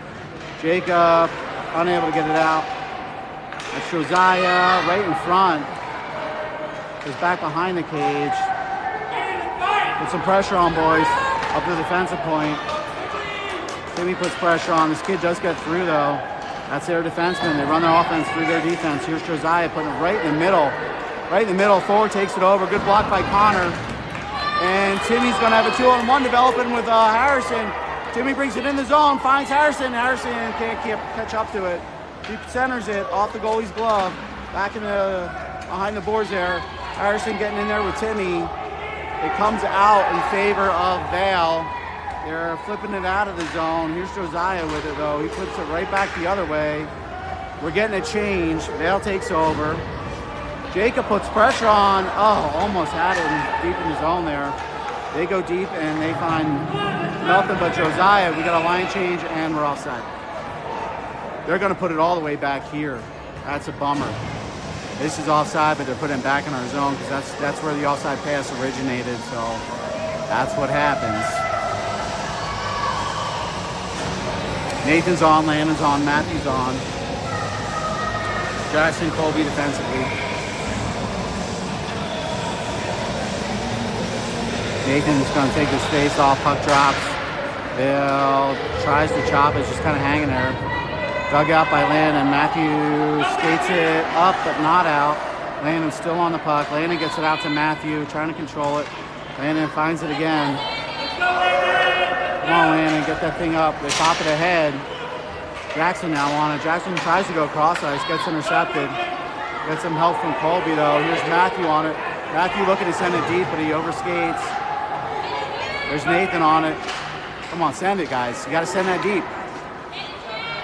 Jacob unable to get it out. That's Josiah right in front. Is back behind the cage. Put some pressure on, boys. Up to the defensive point. Timmy puts pressure on. This kid does get through though. That's their defenseman. They run their offense through their defense. Here's Josiah putting it right in the middle. Right in the middle. Forward takes it over. Good block by Connor. And Timmy's going to have a 2-on-1 developing with Harrison. Timmy brings it in the zone. Finds Harrison. Harrison can't catch up to it. He centers it off the goalie's glove. Back in behind the boards there. Harrison getting in there with Timmy. It comes out in favor of Vail. They're flipping it out of the zone. Here's Josiah with it, though. He flips it right back the other way. We're getting a change. Vail takes over. Jacob puts pressure on. Oh, almost had it deep in the zone there. They go deep, and they find nothing but Josiah. We got a line change, and we're offside. They're going to put it all the way back here. That's a bummer. This is offside, but they're putting it back in our zone because that's where the offside pass originated, so that's what happens. Nathan's on, Landon's on, Matthew's on. Jackson, Colby defensively. Nathan's going to take his face off, puck drops. Bill tries to chop it, just kind of hanging there. Dug out by Landon. Matthew skates it up, but not out. Landon's still on the puck. Landon gets it out to Matthew, trying to control it. Landon finds it again. Come on, Landon, get that thing up. They pop it ahead. Jackson now on it. Jackson tries to go cross ice, gets intercepted. Gets some help from Colby, though. Here's Matthew on it. Matthew looking to send it deep, but he overskates. There's Nathan on it. Come on, send it, guys. You got to send that deep.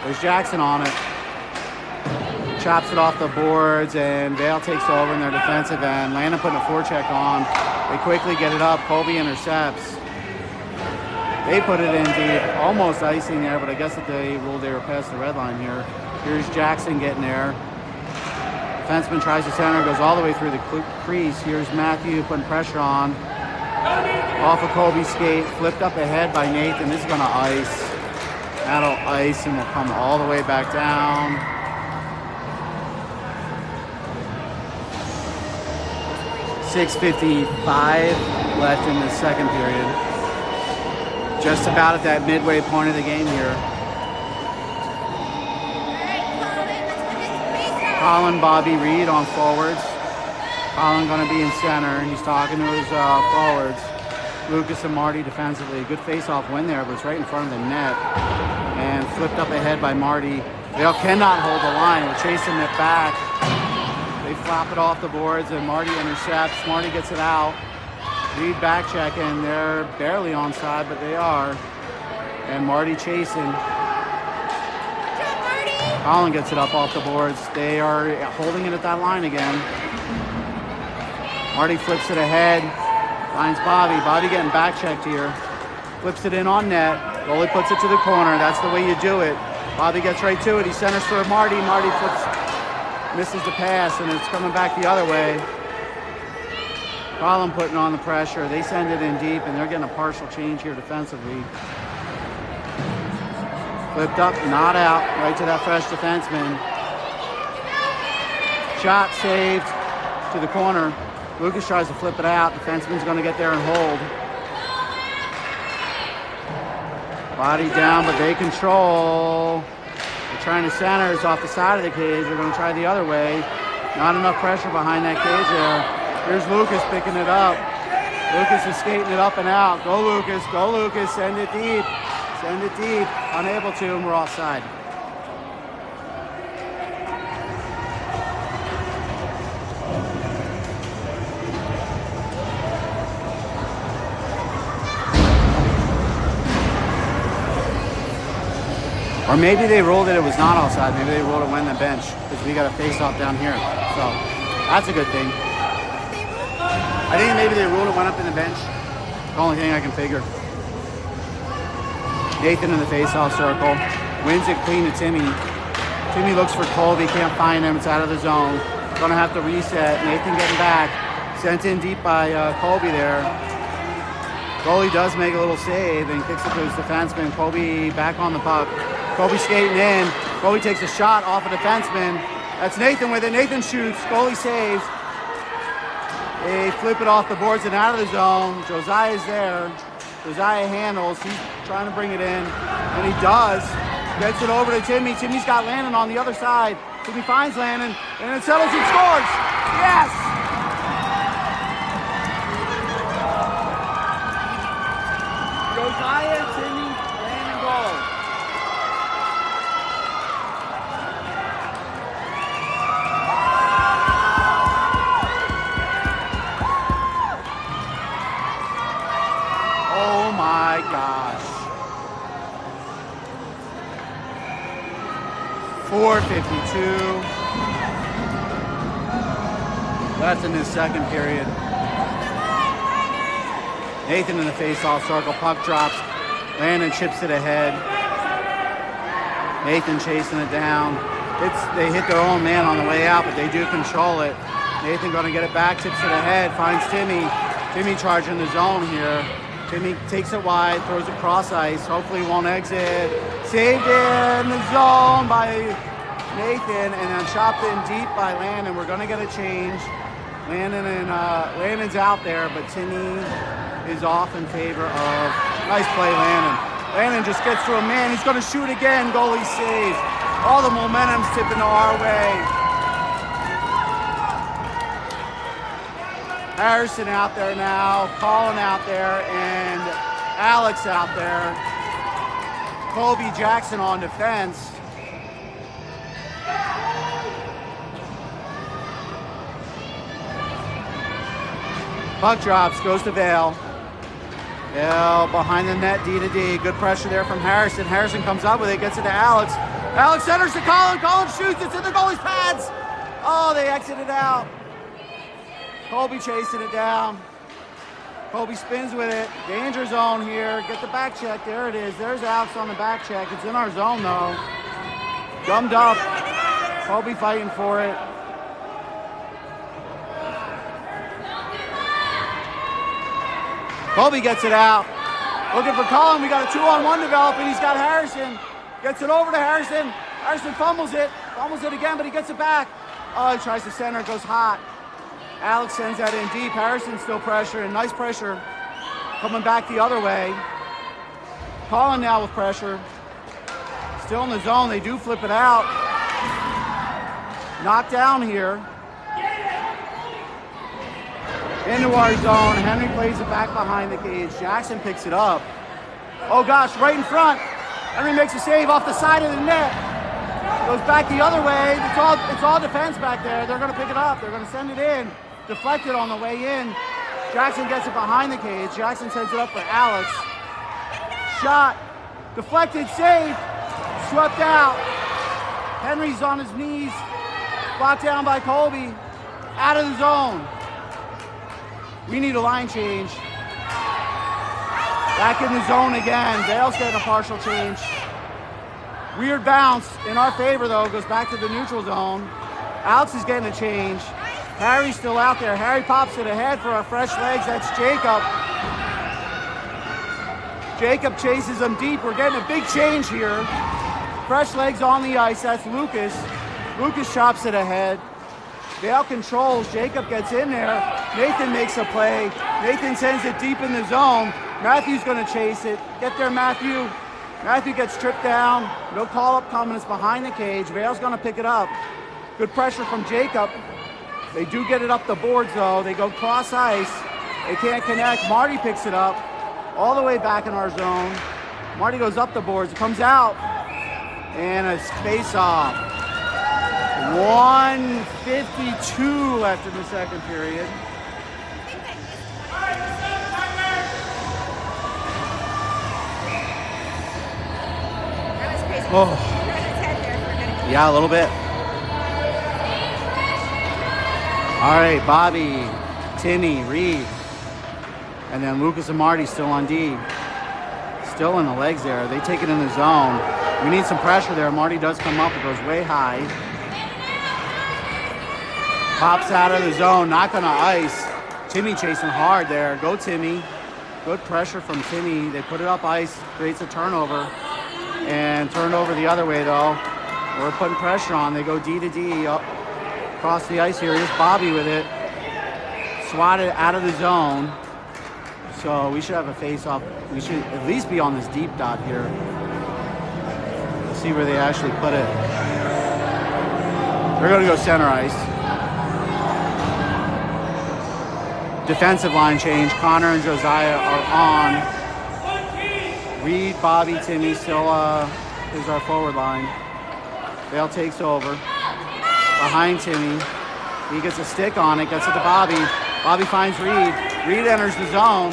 There's Jackson on it. Chops it off the boards, and Vail takes over in their defensive end. Landon putting a forecheck on. They quickly get it up. Colby intercepts. They put it in deep. Almost icing there, but I guess that they ruled they were past the red line here. Here's Jackson getting there. Defenseman tries to center, goes all the way through the crease. Here's Matthew putting pressure on. Off of Colby's skate, flipped up ahead by Nathan. This is going to ice. That'll ice and will come all the way back down. .655 left in the second period. Just about at that midway point of the game here. Colin, Bobby Reed on forwards. Colin going to be in center. He's talking to his forwards. Lucas and Marty defensively. Good face-off win there, but it's right in front of the net. And flipped up ahead by Marty. Vail cannot hold the line. We're chasing it back. They flop it off the boards, and Marty intercepts. Marty gets it out. Reed back checking. They're barely onside, but they are. And Marty chasing. Colin gets it up off the boards. They are holding it at that line again. Marty flips it ahead. Finds Bobby. Bobby getting back checked here. Flips it in on net. Goalie puts it to the corner. That's the way you do it. Bobby gets right to it. He centers for Marty. Marty misses the pass, and it's coming back the other way. Colin putting on the pressure. They send it in deep, and they're getting a partial change here defensively. Flipped up, not out, right to that fresh defenseman. Shot saved to the corner. Lucas tries to flip it out. Defenseman's going to get there and hold. Body down, but they control. They're trying to center. It's off the side of the cage. They're going to try the other way. Not enough pressure behind that cage there. Here's Lucas picking it up. Lucas is skating it up and out. Go Lucas, go Lucas. Send it deep. Send it deep. Unable to, and we're offside. Or maybe they ruled it was not offside. Maybe they ruled it went on the bench because we got a face-off down here. So that's a good thing. I think maybe they ruled it went up in the bench. The only thing I can figure. Nathan in the face-off circle. Wins it clean to Timmy. Timmy looks for Colby. Can't find him. It's out of the zone. Gonna have to reset. Nathan getting back. Sent in deep by Colby there. Goalie does make a little save and kicks it to his defenseman. Colby back on the puck. Colby skating in. Colby takes a shot off a defenseman. That's Nathan with it. Nathan shoots. Goalie saves. They flip it off the boards and out of the zone. Josiah's there. Josiah handles. He's trying to bring it in. And he does. Gets it over to Timmy. Timmy's got Landon on the other side. Timmy finds Landon. And it settles and scores. Yes! Josiah, Timmy, Landon goal. Oh my gosh. 4:52. That's in his second period. Nathan in the face-off circle. Puck drops. Landon chips it ahead. Nathan chasing it down. They hit their own man on the way out, but they do control it. Nathan going to get it back, tips it ahead, finds Timmy. Timmy charging the zone here. Timmy takes it wide, throws it cross ice. Hopefully won't exit. Saved in the zone by Nathan, and then chopped in deep by Landon. We're going to get a change. Landon's out there, but Timmy is off in favor of. Nice play, Landon. Landon just gets to a man. He's going to shoot again. Goalie saves. All the momentum's tipping our way. Harrison out there now. Colin out there. And Alex out there. Colby Jackson on defense. Puck drops, goes to Vail. Vail behind the net, D to D. Good pressure there from Harrison. Harrison comes up with it, gets it to Alex. Alex centers to Colin. Colin shoots, it's in the goalie's pads. Oh, they exited out. Colby chasing it down. Colby spins with it. Danger zone here. Get the back check. There it is. There's Alex on the back check. It's in our zone though. Gummed up. Colby fighting for it. Colby gets it out. Looking for Colin. We got a 2-on-1 developing. He's got Harrison. Gets it over to Harrison. Harrison fumbles it. Fumbles it again, but he gets it back. Oh, he tries to center. It goes hot. Alex sends that in deep. Harrison still pressuring. Nice pressure. Coming back the other way. Colin now with pressure. Still in the zone. They do flip it out. Knocked down here. Into our zone. Henry plays it back behind the cage. Jackson picks it up. Oh gosh, right in front. Henry makes a save off the side of the net. Goes back the other way. It's all defense back there. They're going to pick it up. They're going to send it in. Deflected on the way in. Jackson gets it behind the cage. Jackson sends it up for Alex. Shot. Deflected, saved. Swept out. Henry's on his knees. Blocked down by Colby. Out of the zone. We need a line change. Back in the zone again. Vail's getting a partial change. Weird bounce in our favor though. Goes back to the neutral zone. Alex is getting a change. Harry's still out there. Harry pops it ahead for our fresh legs. That's Jacob. Jacob chases him deep. We're getting a big change here. Fresh legs on the ice. That's Lucas. Lucas chops it ahead. Vail controls. Jacob gets in there. Nathan makes a play. Nathan sends it deep in the zone. Matthew's going to chase it. Get there, Matthew. Matthew gets tripped down. No call-up coming. It's behind the cage. Vail's going to pick it up. Good pressure from Jacob. They do get it up the boards, though. They go cross ice. They can't connect. Marty picks it up all the way back in our zone. Marty goes up the boards. It comes out. And a face-off. 1:52 left in the second period. That was crazy. Oh. Yeah, a little bit. All right, Bobby, Timmy, Reed, and then Lucas and Marty still on D. Still in the legs there. They take it in the zone. We need some pressure there. Marty does come up. It goes way high. Pops out of the zone, not gonna ice. Timmy chasing hard there. Go Timmy. Good pressure from Timmy. They put it up ice, creates a turnover. And turned over the other way though. We're putting pressure on. They go D to D up across the ice here. Here's Bobby with it. Swatted out of the zone. So we should have a face-off. We should at least be on this deep dot here. Let's see where they actually put it. They're gonna go center ice. Defensive line change. Connor and Josiah are on. Reed, Bobby, Timmy still is our forward line. Vail takes over. Behind Timmy. He gets a stick on it, gets it to Bobby. Bobby finds Reed. Reed enters the zone.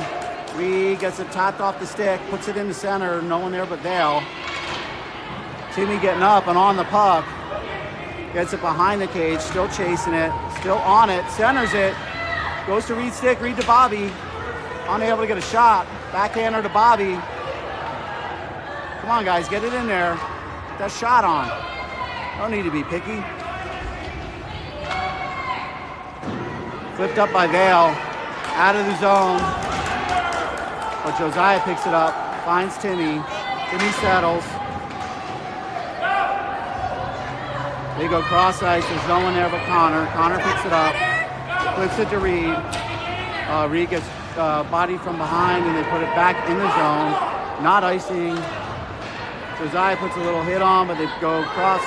Reed gets it tapped off the stick, puts it in the center. No one there but Vail. Timmy getting up and on the puck. Gets it behind the cage, still chasing it, still on it, centers it. Goes to Reed's stick, Reed to Bobby. Unable to get a shot. Backhander to Bobby. Come on, guys, get it in there. Get that shot on. Don't need to be picky. Flipped up by Vail. Out of the zone. But Josiah picks it up. Finds Timmy. Timmy settles. They go cross ice. There's no one there but Connor. Connor picks it up. Flips it to Reed. Reed gets bodied from behind and they put it back in the zone. Not icing. Josiah puts a little hit on, but they go across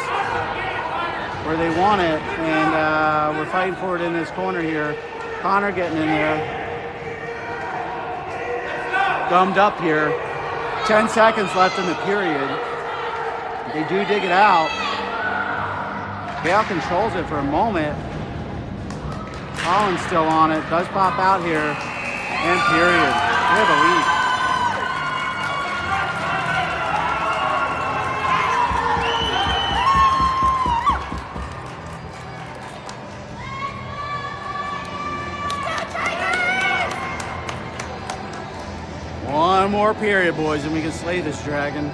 where they want it. And we're fighting for it in this corner here. Connor getting in there. Gummed up here. 10 seconds left in the period. They do dig it out. Vail controls it for a moment. Collins still on it, does pop out here, and period. We have a lead. One more period, boys, and we can slay this dragon.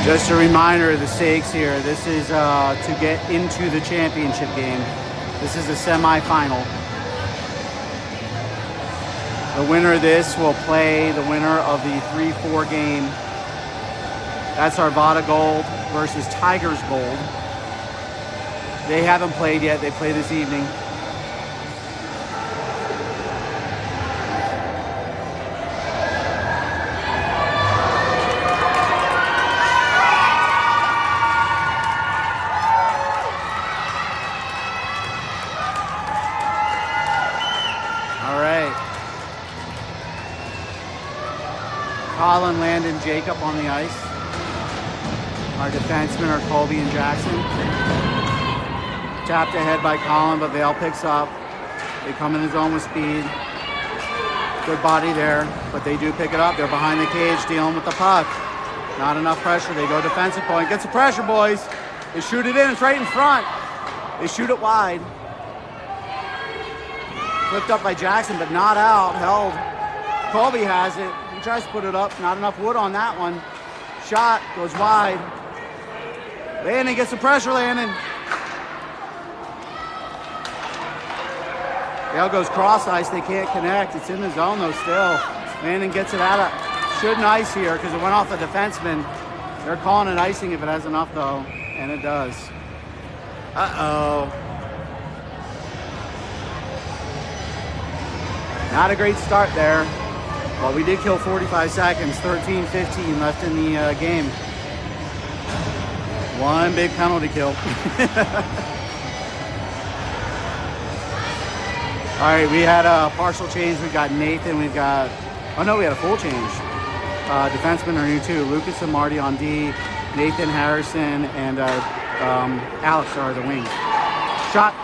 Just a reminder of the stakes here. This is to get into the championship game. This is a semifinal. The winner of this will play the winner of the 3-4 game. That's Arvada Gold versus Tigers Gold. They haven't played yet. They play this evening. Colin, Landon, Jacob on the ice. Our defensemen are Colby and Jackson. Tapped ahead by Colin, but Vail picks up. They come in the zone with speed. Good body there, but they do pick it up. They're behind the cage dealing with the puck. Not enough pressure. They go defensive point. Get some pressure, boys. They shoot it in. It's right in front. They shoot it wide. Flipped up by Jackson, but not out. Held. Colby has it. He tries to put it up. Not enough wood on that one. Shot goes wide. Landon gets the pressure, Landon. Vail goes cross ice. They can't connect. It's in the zone though still. Landon gets it out of. Shouldn't ice here because it went off the defenseman. They're calling it icing if it has enough though, and it does. Uh-oh. Not a great start there. Well, we did kill 45 seconds, 13-15 left in the game. One big penalty kill. All right, we had a partial change. We got Nathan, we've got, oh no, we had a full change. Defensemen are new too. Lucas and Marty on D, Nathan Harrison, and Alex are the wings. Shot.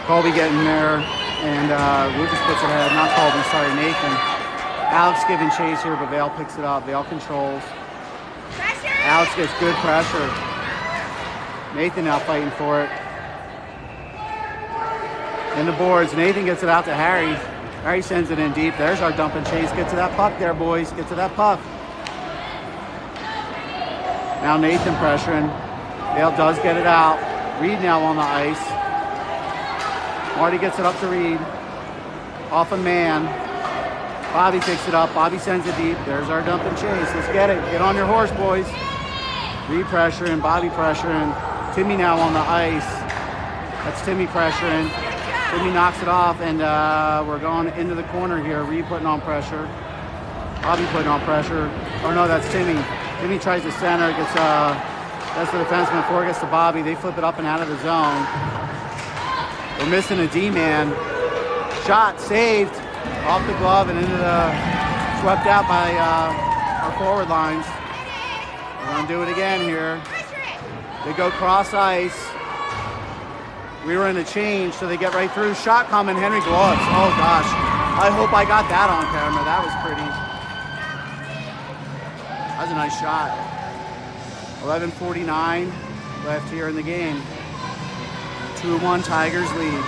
Colby getting there. And Lucas puts it ahead, not Colby, sorry, Nathan. Alex giving chase here, but Vail picks it up. Vail controls. Pressure! Alex gets good pressure. Nathan now fighting for it. In the boards, Nathan gets it out to Harry. Harry sends it in deep. There's our dump and chase. Get to that puck there, boys. Get to that puck. Now Nathan pressuring. Vail does get it out. Reed now on the ice. Marty gets it up to Reed. Off a man. Bobby picks it up. Bobby sends it deep. There's our dump and chase. Let's get it. Get on your horse, boys. Reed pressuring. Bobby pressuring. Timmy now on the ice. That's Timmy pressuring. Timmy knocks it off, and we're going into the corner here. Reed putting on pressure. Bobby putting on pressure. Oh no, that's Timmy. Timmy tries to center. Gets that's the defenseman before it gets to Bobby. They flip it up and out of the zone. We're missing a D-man. Shot saved off the glove and into the, swept out by our forward lines. We're gonna do it again here. They go cross ice. We were in a change, so they get right through. Shot coming, Henry gloves. Oh gosh, I hope I got that on camera. That was pretty. That was a nice shot. 11:49 left here in the game. 2-1 Tigers lead.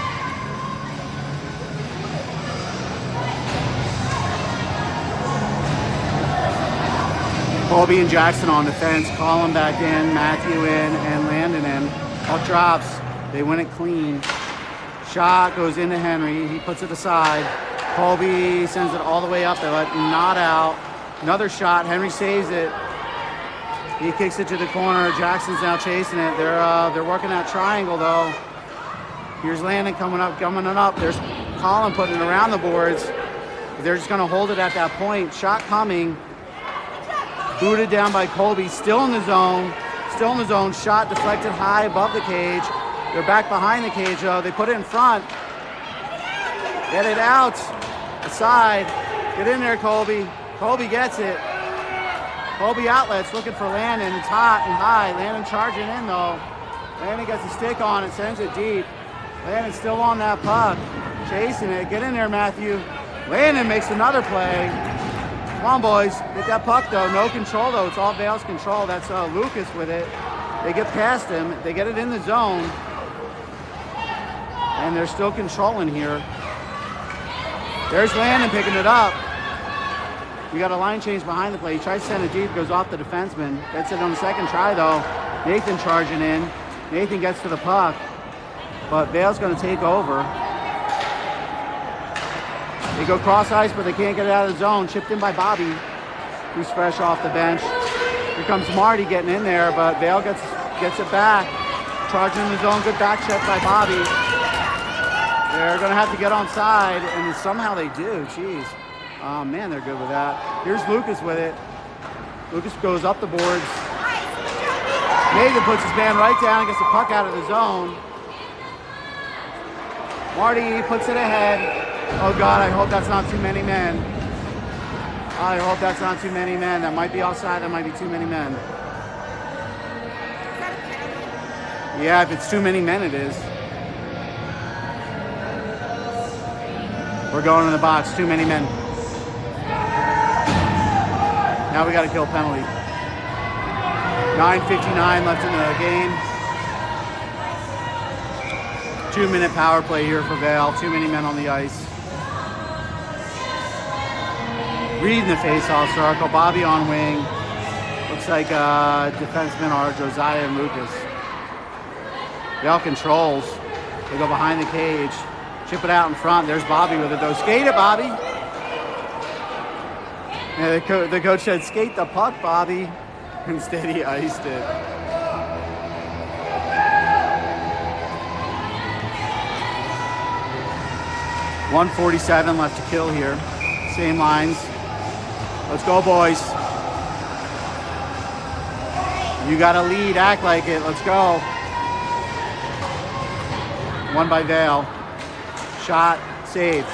Colby and Jackson on defense. Colin back in, Matthew in, and Landon in. Puck drops. They win it clean. Shot goes into Henry. He puts it aside. Colby sends it all the way up. They let not out. Another shot. Henry saves it. He kicks it to the corner. Jackson's now chasing it. They're working that triangle though. Here's Landon coming up. There's Colin putting it around the boards. They're just going to hold it at that point. Shot coming. Booted down by Colby. Still in the zone. Shot deflected high above the cage. They're back behind the cage though. They put it in front. Get it out. Aside. Get in there, Colby. Colby gets it. Colby outlets looking for Landon. It's hot and high. Landon charging in though. Landon gets a stick on it. Sends it deep. Landon's still on that puck, chasing it. Get in there, Matthew. Landon makes another play. Come on, boys. Get that puck, though. No control, though. It's all Vail's control. That's Lucas with it. They get past him. They get it in the zone. And they're still controlling here. There's Landon picking it up. We got a line change behind the play. He tries to send it deep, goes off the defenseman. Gets it on the second try though. Nathan charging in. Nathan gets to the puck, but Vail's going to take over. They go cross ice, but they can't get it out of the zone. Chipped in by Bobby, who's fresh off the bench. Here comes Marty getting in there, but Vail gets it back. Charging in the zone, good back check by Bobby. They're going to have to get on side, and somehow they do. Jeez. Oh, man, they're good with that. Here's Lucas with it. Lucas goes up the boards. Nathan puts his man right down and gets the puck out of the zone. Marty puts it ahead. Oh, God, I hope that's not too many men. I hope that's not too many men. That might be offside. That might be too many men. Yeah, if it's too many men, it is. We're going in the box. Too many men. Now we got to kill penalty. 9:59 left in the game. 2-minute power play here for Vail. Too many men on the ice. Reed in the face-off circle. Bobby on wing. Looks like defensemen are Josiah and Lucas. Vail controls. They go behind the cage. Chip it out in front. There's Bobby with it though. Skate it, Bobby. Yeah, the coach said, skate the puck, Bobby. Instead, he iced it. .147 left to kill here. Same lines. Let's go, boys. You got a lead. Act like it. Let's go. One by Vail. Shot. Saved.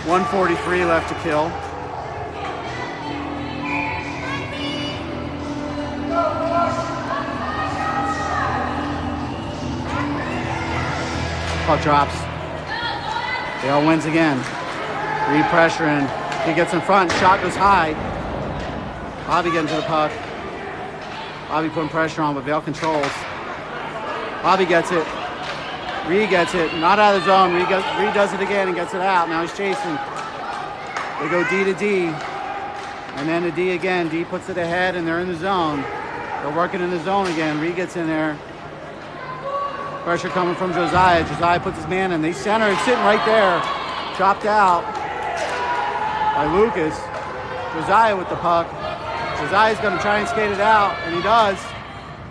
1:43 left to kill. Puck drops. Vail wins again. Re-pressuring. He gets in front. Shot goes high. Bobby getting to the puck. Bobby putting pressure on, but Vail controls. Bobby gets it. Reed gets it. Not out of the zone. Reed does it again and gets it out. Now he's chasing. They go D to D. And then to D again. D puts it ahead and they're in the zone. They're working in the zone again. Reed gets in there. Pressure coming from Josiah. Josiah puts his man in. They center. It's sitting right there. Chopped out by Lucas. Josiah with the puck. Josiah's going to try and skate it out, and he does.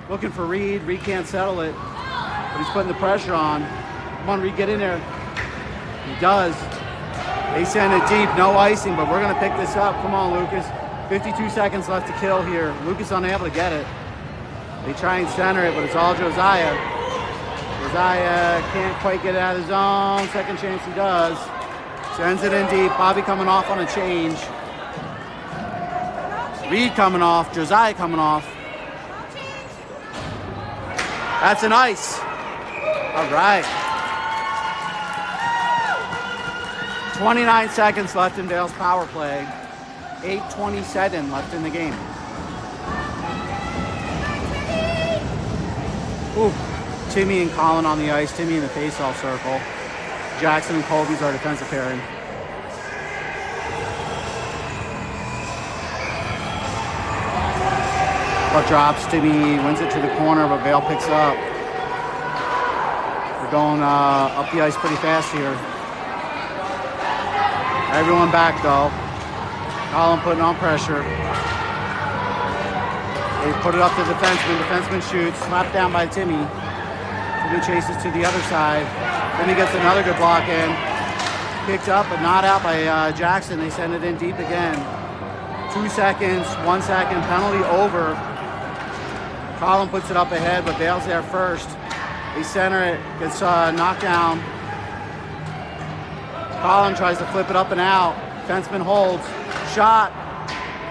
Looking for Reed. Reed can't settle it, but he's putting the pressure on. Come on, Reed, get in there. He does. They send it deep. No icing, but we're going to pick this up. Come on, Lucas. 52 seconds left to kill here. Lucas unable to get it. They try and center it, but it's all Josiah. Josiah can't quite get it out of the zone. Second chance he does. Sends it in deep. Bobby coming off on a change. Reed coming off. Josiah coming off. That's an ice. All right. 29 seconds left in Vail's power play. 8:27 left in the game. Ooh. Timmy and Colin on the ice. Timmy in the face-off circle. Jackson and Colby's our defensive pairing. Puck drops. Timmy wins it to the corner, but Vail picks up. We're going up the ice pretty fast here. Everyone back though. Colin putting on pressure. They put it up to the defenseman. Defenseman shoots. Slapped down by Timmy. Timmy chases to the other side. Then he gets another good block in. Picked up, but not out by Jackson. They send it in deep again. 2 seconds, 1 second, penalty over. Colin puts it up ahead, but Vail's there first. They center it, gets knocked down. Colin tries to flip it up and out. Defenseman holds. Shot.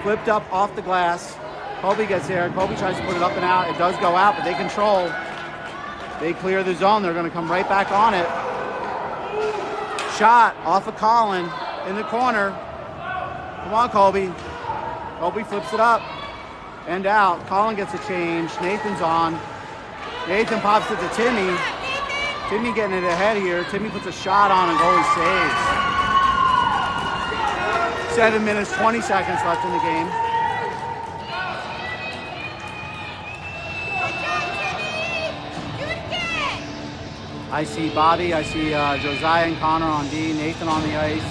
Flipped up off the glass. Colby gets there. Colby tries to put it up and out. It does go out, but they control. They clear the zone. They're going to come right back on it. Shot off of Colin in the corner. Come on, Colby. Colby flips it up and out. Colin gets a change. Nathan's on. Nathan pops it to Timmy. Timmy getting it ahead here. Timmy puts a shot on and goalie saves. 7 minutes, 20 seconds left in the game. I see Bobby, I see Josiah and Connor on D, Nathan on the ice,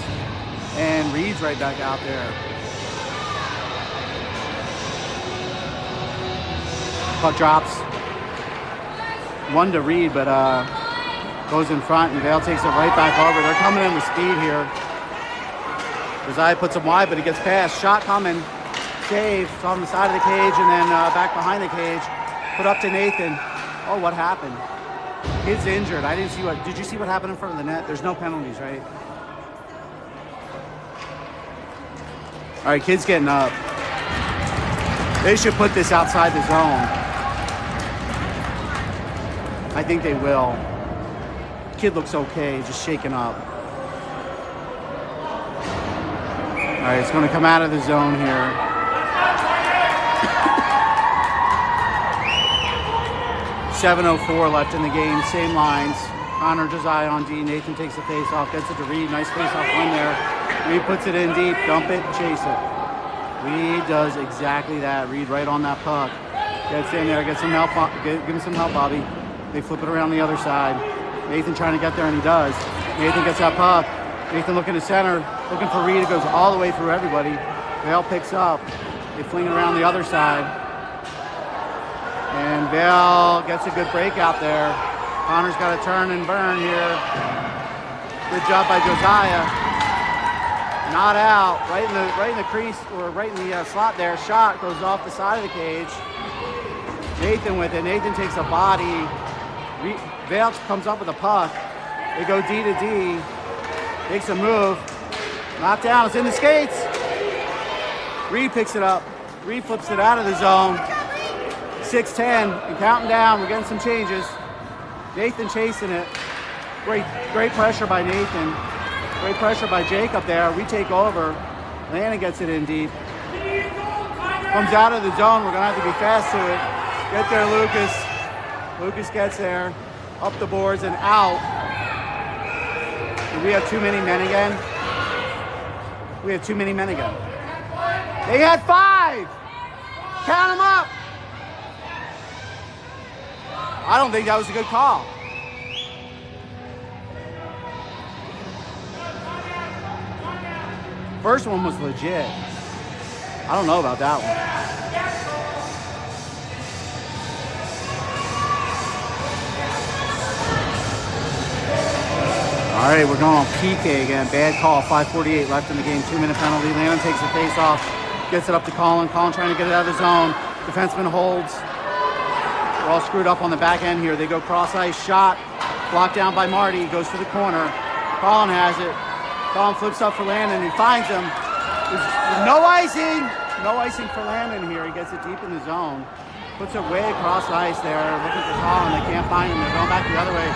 and Reed's right back out there. Puck drops. One to Reed, but goes in front, and Vail takes it right back over. They're coming in with speed here. Josiah puts him wide, but he gets past. Shot coming. Save. It's on the side of the cage, and then back behind the cage. Put up to Nathan. Oh, what happened? Kid's injured. I didn't see what. Did you see what happened in front of the net? There's no penalties, right? All right, kid's getting up. They should put this outside the zone. I think they will. Kid looks okay, just shaking up. All right, it's going to come out of the zone here. .704 left in the game, same lines. Connor, Josiah on D. Nathan takes the face off, gets it to Reed. Nice face off win there. Reed puts it in deep, dump it, chase it. Reed does exactly that. Reed right on that puck. Gets in there, get some help. Give him some help, Bobby. They flip it around the other side. Nathan trying to get there, and he does. Nathan gets that puck. Nathan looking to center, looking for Reed. It goes all the way through everybody. Vail picks up. They fling it around the other side. And Vail gets a good break out there. Connor's got to turn and burn here. Good job by Josiah. Not out. Right in the crease, or right in the slot there. Shot goes off the side of the cage. Nathan with it. Nathan takes a body. Vail comes up with a puck. They go D to D. Makes a move. Knocked down. It's in the skates. Reed picks it up. Reed flips it out of the zone. 6-10 and counting down. We're getting some changes. Nathan chasing it. Great pressure by Nathan. Great pressure by Jake up there. We take over. Landon gets it in deep. Comes out of the zone. We're going to have to be fast to it. Get there, Lucas. Lucas gets there. Up the boards and out. Did we have too many men again? We had too many men again. They had 5. Count them up. I don't think that was a good call. First one was legit. I don't know about that one. All right, we're going on PK again. Bad call, 5:48 left in the game, 2-minute penalty. Landon takes the face off, gets it up to Colin. Colin trying to get it out of the zone. Defenseman holds. We're all screwed up on the back end here. They go cross ice, shot, blocked down by Marty, goes to the corner. Colin has it. Colin flips up for Landon, he finds him. There's no icing for Landon here. He gets it deep in the zone. Puts it way across ice there, looking for Colin. They can't find him. They're going back the other way.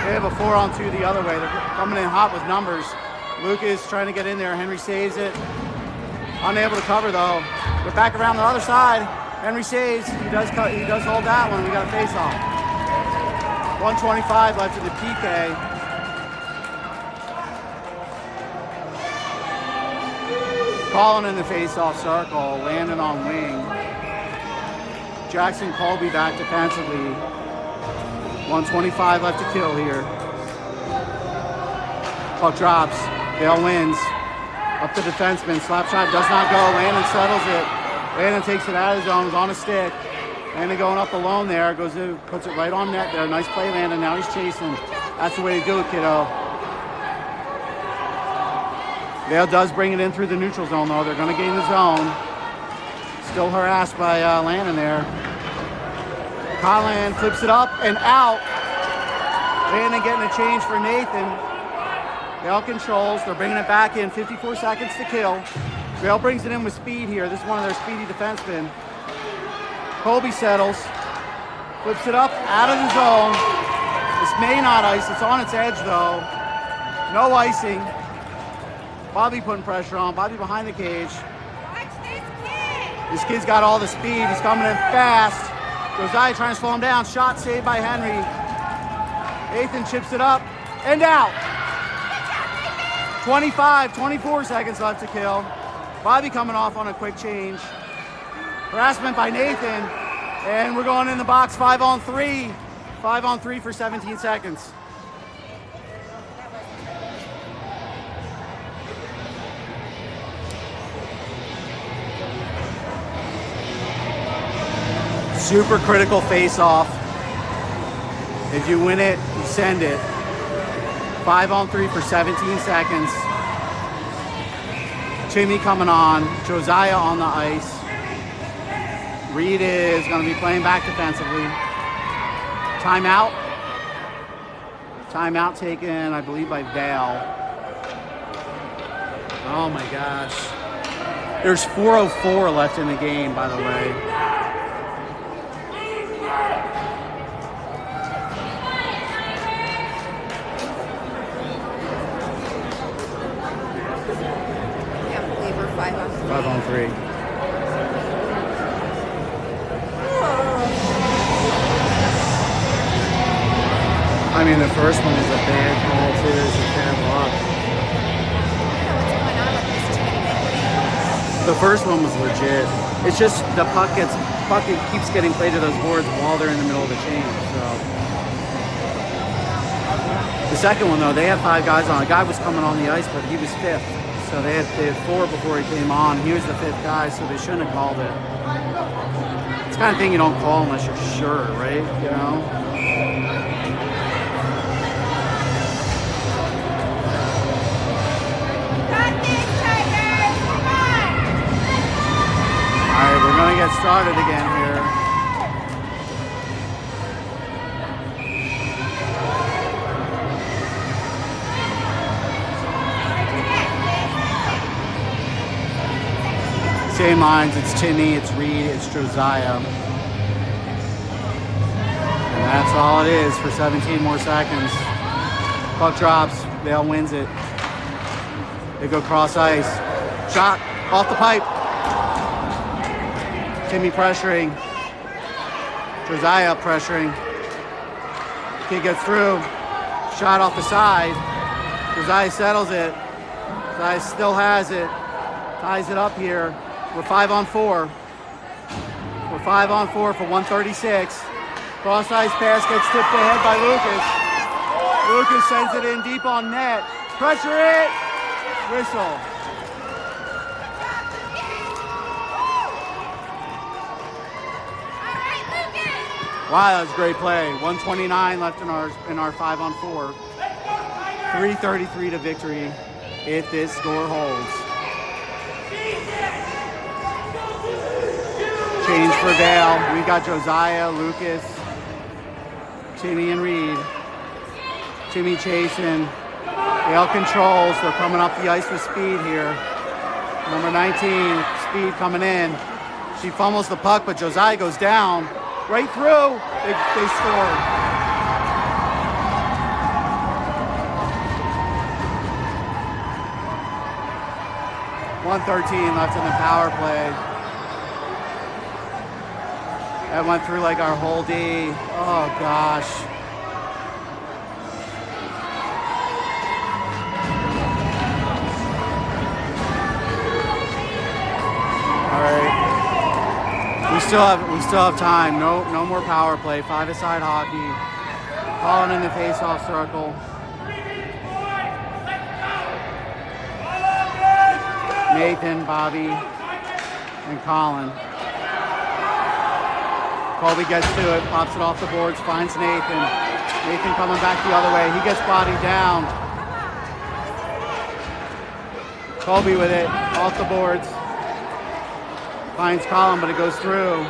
They have a 4-on-2 the other way. They're coming in hot with numbers. Lucas trying to get in there. Henry saves it. Unable to cover though. We're back around the other side. Henry saves. He does hold that one. We got a face off. 1:25 left in the PK. Colin in the face-off circle. Landon on wing. Jackson Colby back defensively. 1:25 left to kill here. Puck drops. Vail wins. Up the defenseman. Slap shot does not go. Landon settles it. Landon takes it out of his zone. Is on a stick. Landon going up alone there. Goes in, puts it right on net there. Nice play, Landon. Now he's chasing. That's the way to do it, kiddo. Vail does bring it in through the neutral zone, though. They're going to gain the zone. Still harassed by Landon there. Colin flips it up and out. Landon getting a change for Nathan. Vail controls. They're bringing it back in. 54 seconds to kill. Vail brings it in with speed here. This is one of their speedy defensemen. Colby settles. Flips it up out of the zone. This may not ice. It's on its edge, though. No icing. Bobby putting pressure on. Bobby behind the cage. Watch this kid. This kid's got all the speed. He's coming in fast. Josiah trying to slow him down. Shot saved by Henry. Nathan chips it up and out. 24 seconds left to kill. Bobby coming off on a quick change. Harassment by Nathan. And we're going in the box 5-on-3. 5-on-3 for 17 seconds. Super critical face-off. If you win it, you send it. 5-on-3 for 17 seconds. Timmy coming on. Josiah on the ice. Reed is going to be playing back defensively. Timeout. Timeout taken, I believe, by Vail. Oh my gosh. There's 4:04 left in the game, by the way. Can't believe we're 5-on-3. 5-on-3. I mean, the first one was a bad call too. It's a bad luck. What's going on with this team lately? The first one was legit. It's just the puck keeps getting played to those boards while they're in the middle of the change. So the second one though, they had 5 guys on. A guy was coming on the ice, but he was 5th. So they had 4 before he came on. He was the 5th guy, so they shouldn't have called it. It's the kind of thing you don't call unless you're sure, right? You know. Alright, we're going to get started again here. Same lines, it's Timmy, it's Reed, it's Josiah. And that's all it is for 17 more seconds. Puck drops, Vail wins it. They go cross ice. Shot off the pipe. Timmy pressuring. Josiah pressuring. Kid gets through. Shot off the side. Josiah settles it. Josiah still has it. Ties it up here. We're 5-on-4. We're 5-on-4 for 136. Cross ice pass gets tipped ahead by Lucas. Lucas sends it in deep on net. Pressure it. Whistle. Wow, that was a great play. 129 left in our 5-on-4. 3:33 to victory if this score holds. Change for Vail. We got Josiah, Lucas, Timmy, and Reed. Timmy chasing. Vail controls. They're coming up the ice with speed here. Number 19, speed coming in. She fumbles the puck, but Josiah goes down. Right through. They scored. .113 left in the power play. That went through like our whole D. Oh gosh. All right. We still have time. No more power play. 5-a-side hockey. Calling in the face-off circle. Nathan, Bobby, and Colin. Colby gets to it, pops it off the boards, finds Nathan. Nathan coming back the other way. He gets bodied down. Colby with it, off the boards. Finds Colin, but it goes through.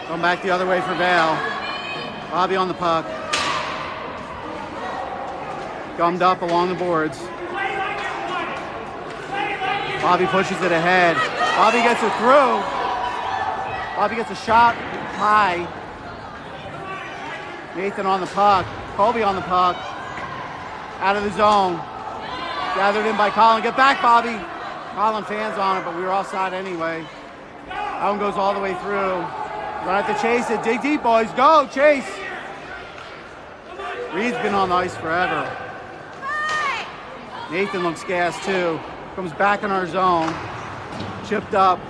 Going back the other way for Vail. Bobby on the puck. Gummed up along the boards. Bobby pushes it ahead. Bobby gets it through. Bobby gets a shot high. Nathan on the puck. Colby on the puck. Out of the zone. Gathered in by Colin. Get back, Bobby. Colin fans on it, but we were offside anyway. That one goes all the way through. Gonna have to chase it. Dig deep, boys. Go, chase. Reed's been on the ice forever. Nathan looks gassed too. Comes back in our zone. Chipped up.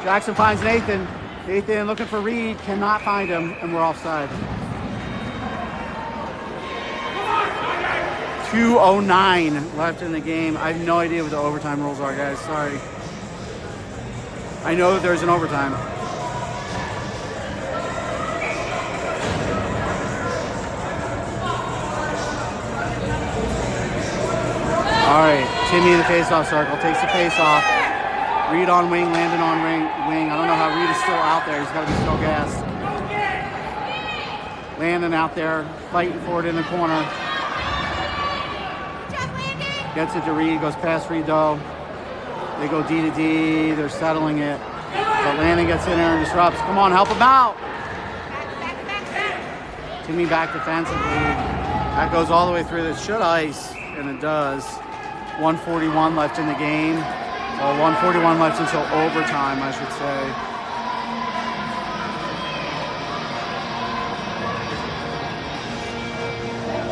Jackson finds Nathan. Nathan looking for Reed, cannot find him, and we're offside. 2:09 left in the game. I have no idea what the overtime rules are, guys. Sorry. I know that there's an overtime. All right, Timmy in the face-off circle, takes the face-off. Reed on wing, Landon on wing. I don't know how Reed is still out there. He's got to be still gassed. Landon out there, fighting for it in the corner. Gets it to Reed, goes past Reed though. They go D to D, they're settling it. But Landon gets in there and disrupts. Come on, help him out. Timmy back defensively. That goes all the way through. This should ice, and it does. 1:41 left in the game. Well, 1:41 left until overtime, I should say.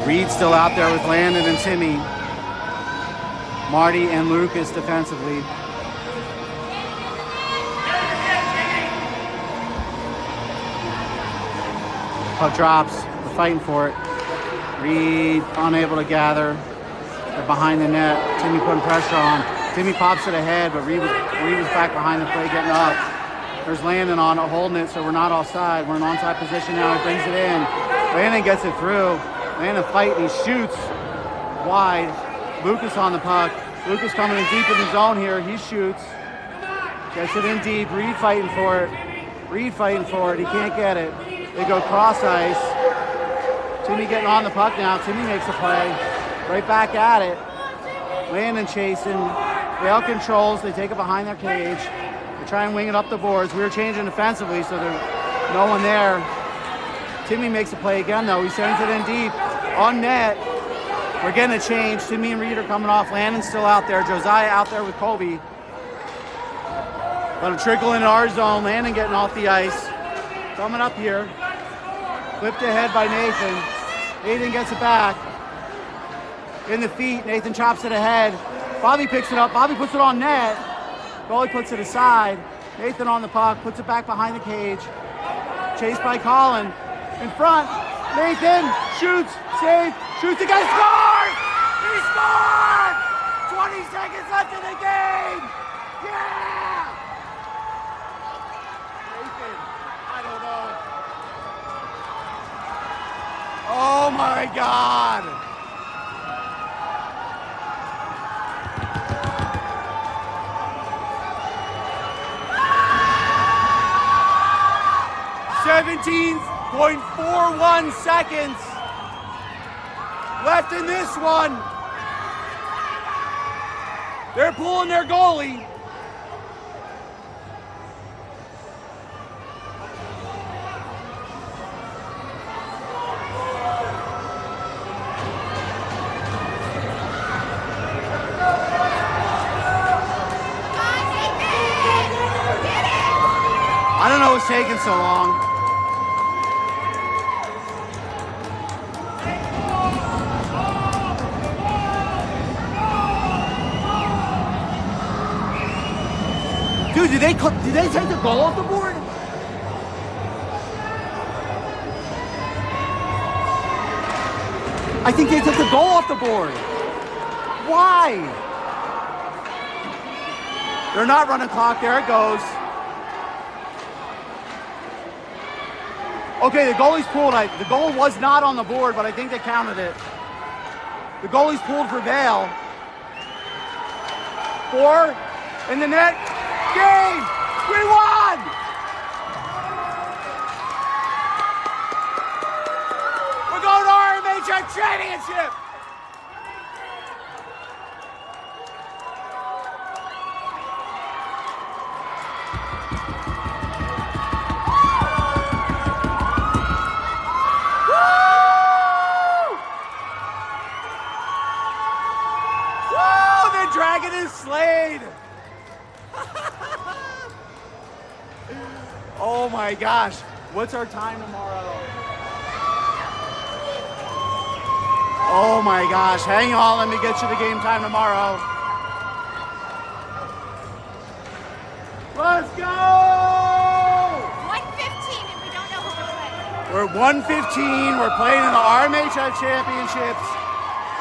Reed's still out there with Landon and Timmy. Marty and Lucas defensively. Puck drops. They're fighting for it. Reed unable to gather. They're behind the net. Timmy putting pressure on. Timmy pops it ahead, but Reed was back behind the play getting up. There's Landon on it, holding it, so we're not offside. We're in onside position now. He brings it in. Landon gets it through. Landon fighting. He shoots wide. Lucas on the puck. Lucas coming in deep in the zone here. He shoots. Gets it in deep. Reed fighting for it. Reed fighting for it. He can't get it. They go cross ice. Timmy getting on the puck now. Timmy makes a play. Right back at it. Landon chasing. Vail controls. They take it behind their cage. They try and wing it up the boards. We were changing defensively, so there's no one there. Timmy makes a play again, though. He sends it in deep. On net. We're getting a change. Timmy and Reed are coming off. Landon's still out there. Josiah out there with Colby. Let him trickle into our zone. Landon getting off the ice. Coming up here. Flipped ahead by Nathan. Nathan gets it back. In the feet. Nathan chops it ahead. Bobby picks it up. Bobby puts it on net. Goalie puts it aside. Nathan on the puck. Puts it back behind the cage. Chased by Colin. In front. Nathan shoots. Save. Shoots again. Scores! He scored! 20 seconds left in the game! Yeah! Nathan, I don't know. Oh my God! .41 seconds left in this one. They're pulling their goalie. I don't know what's taking so long. Dude, did they take the goal off the board? I think they took the goal off the board. Why? They're not running clock. There it goes. Okay, the goalie's pulled. The goal was not on the board, but I think they counted it. The goalie's pulled for Vail. 4 in the net. Game! We won! We're going to our RMHF championship! Woo! Woo! The dragon is slain! Oh my gosh, what's our time tomorrow? Oh my gosh, hang on, let me get you the game time tomorrow. Let's go! 115, and we don't know who we're playing. We're 115. We're playing in the RMHF Championships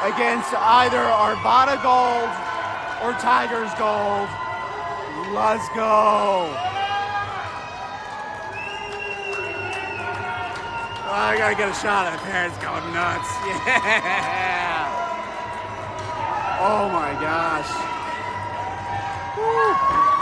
against either Arvada Gold or Tigers Gold. Let's go. Oh, I gotta get a shot of the parents going nuts. Yeah. Oh my gosh. Woo.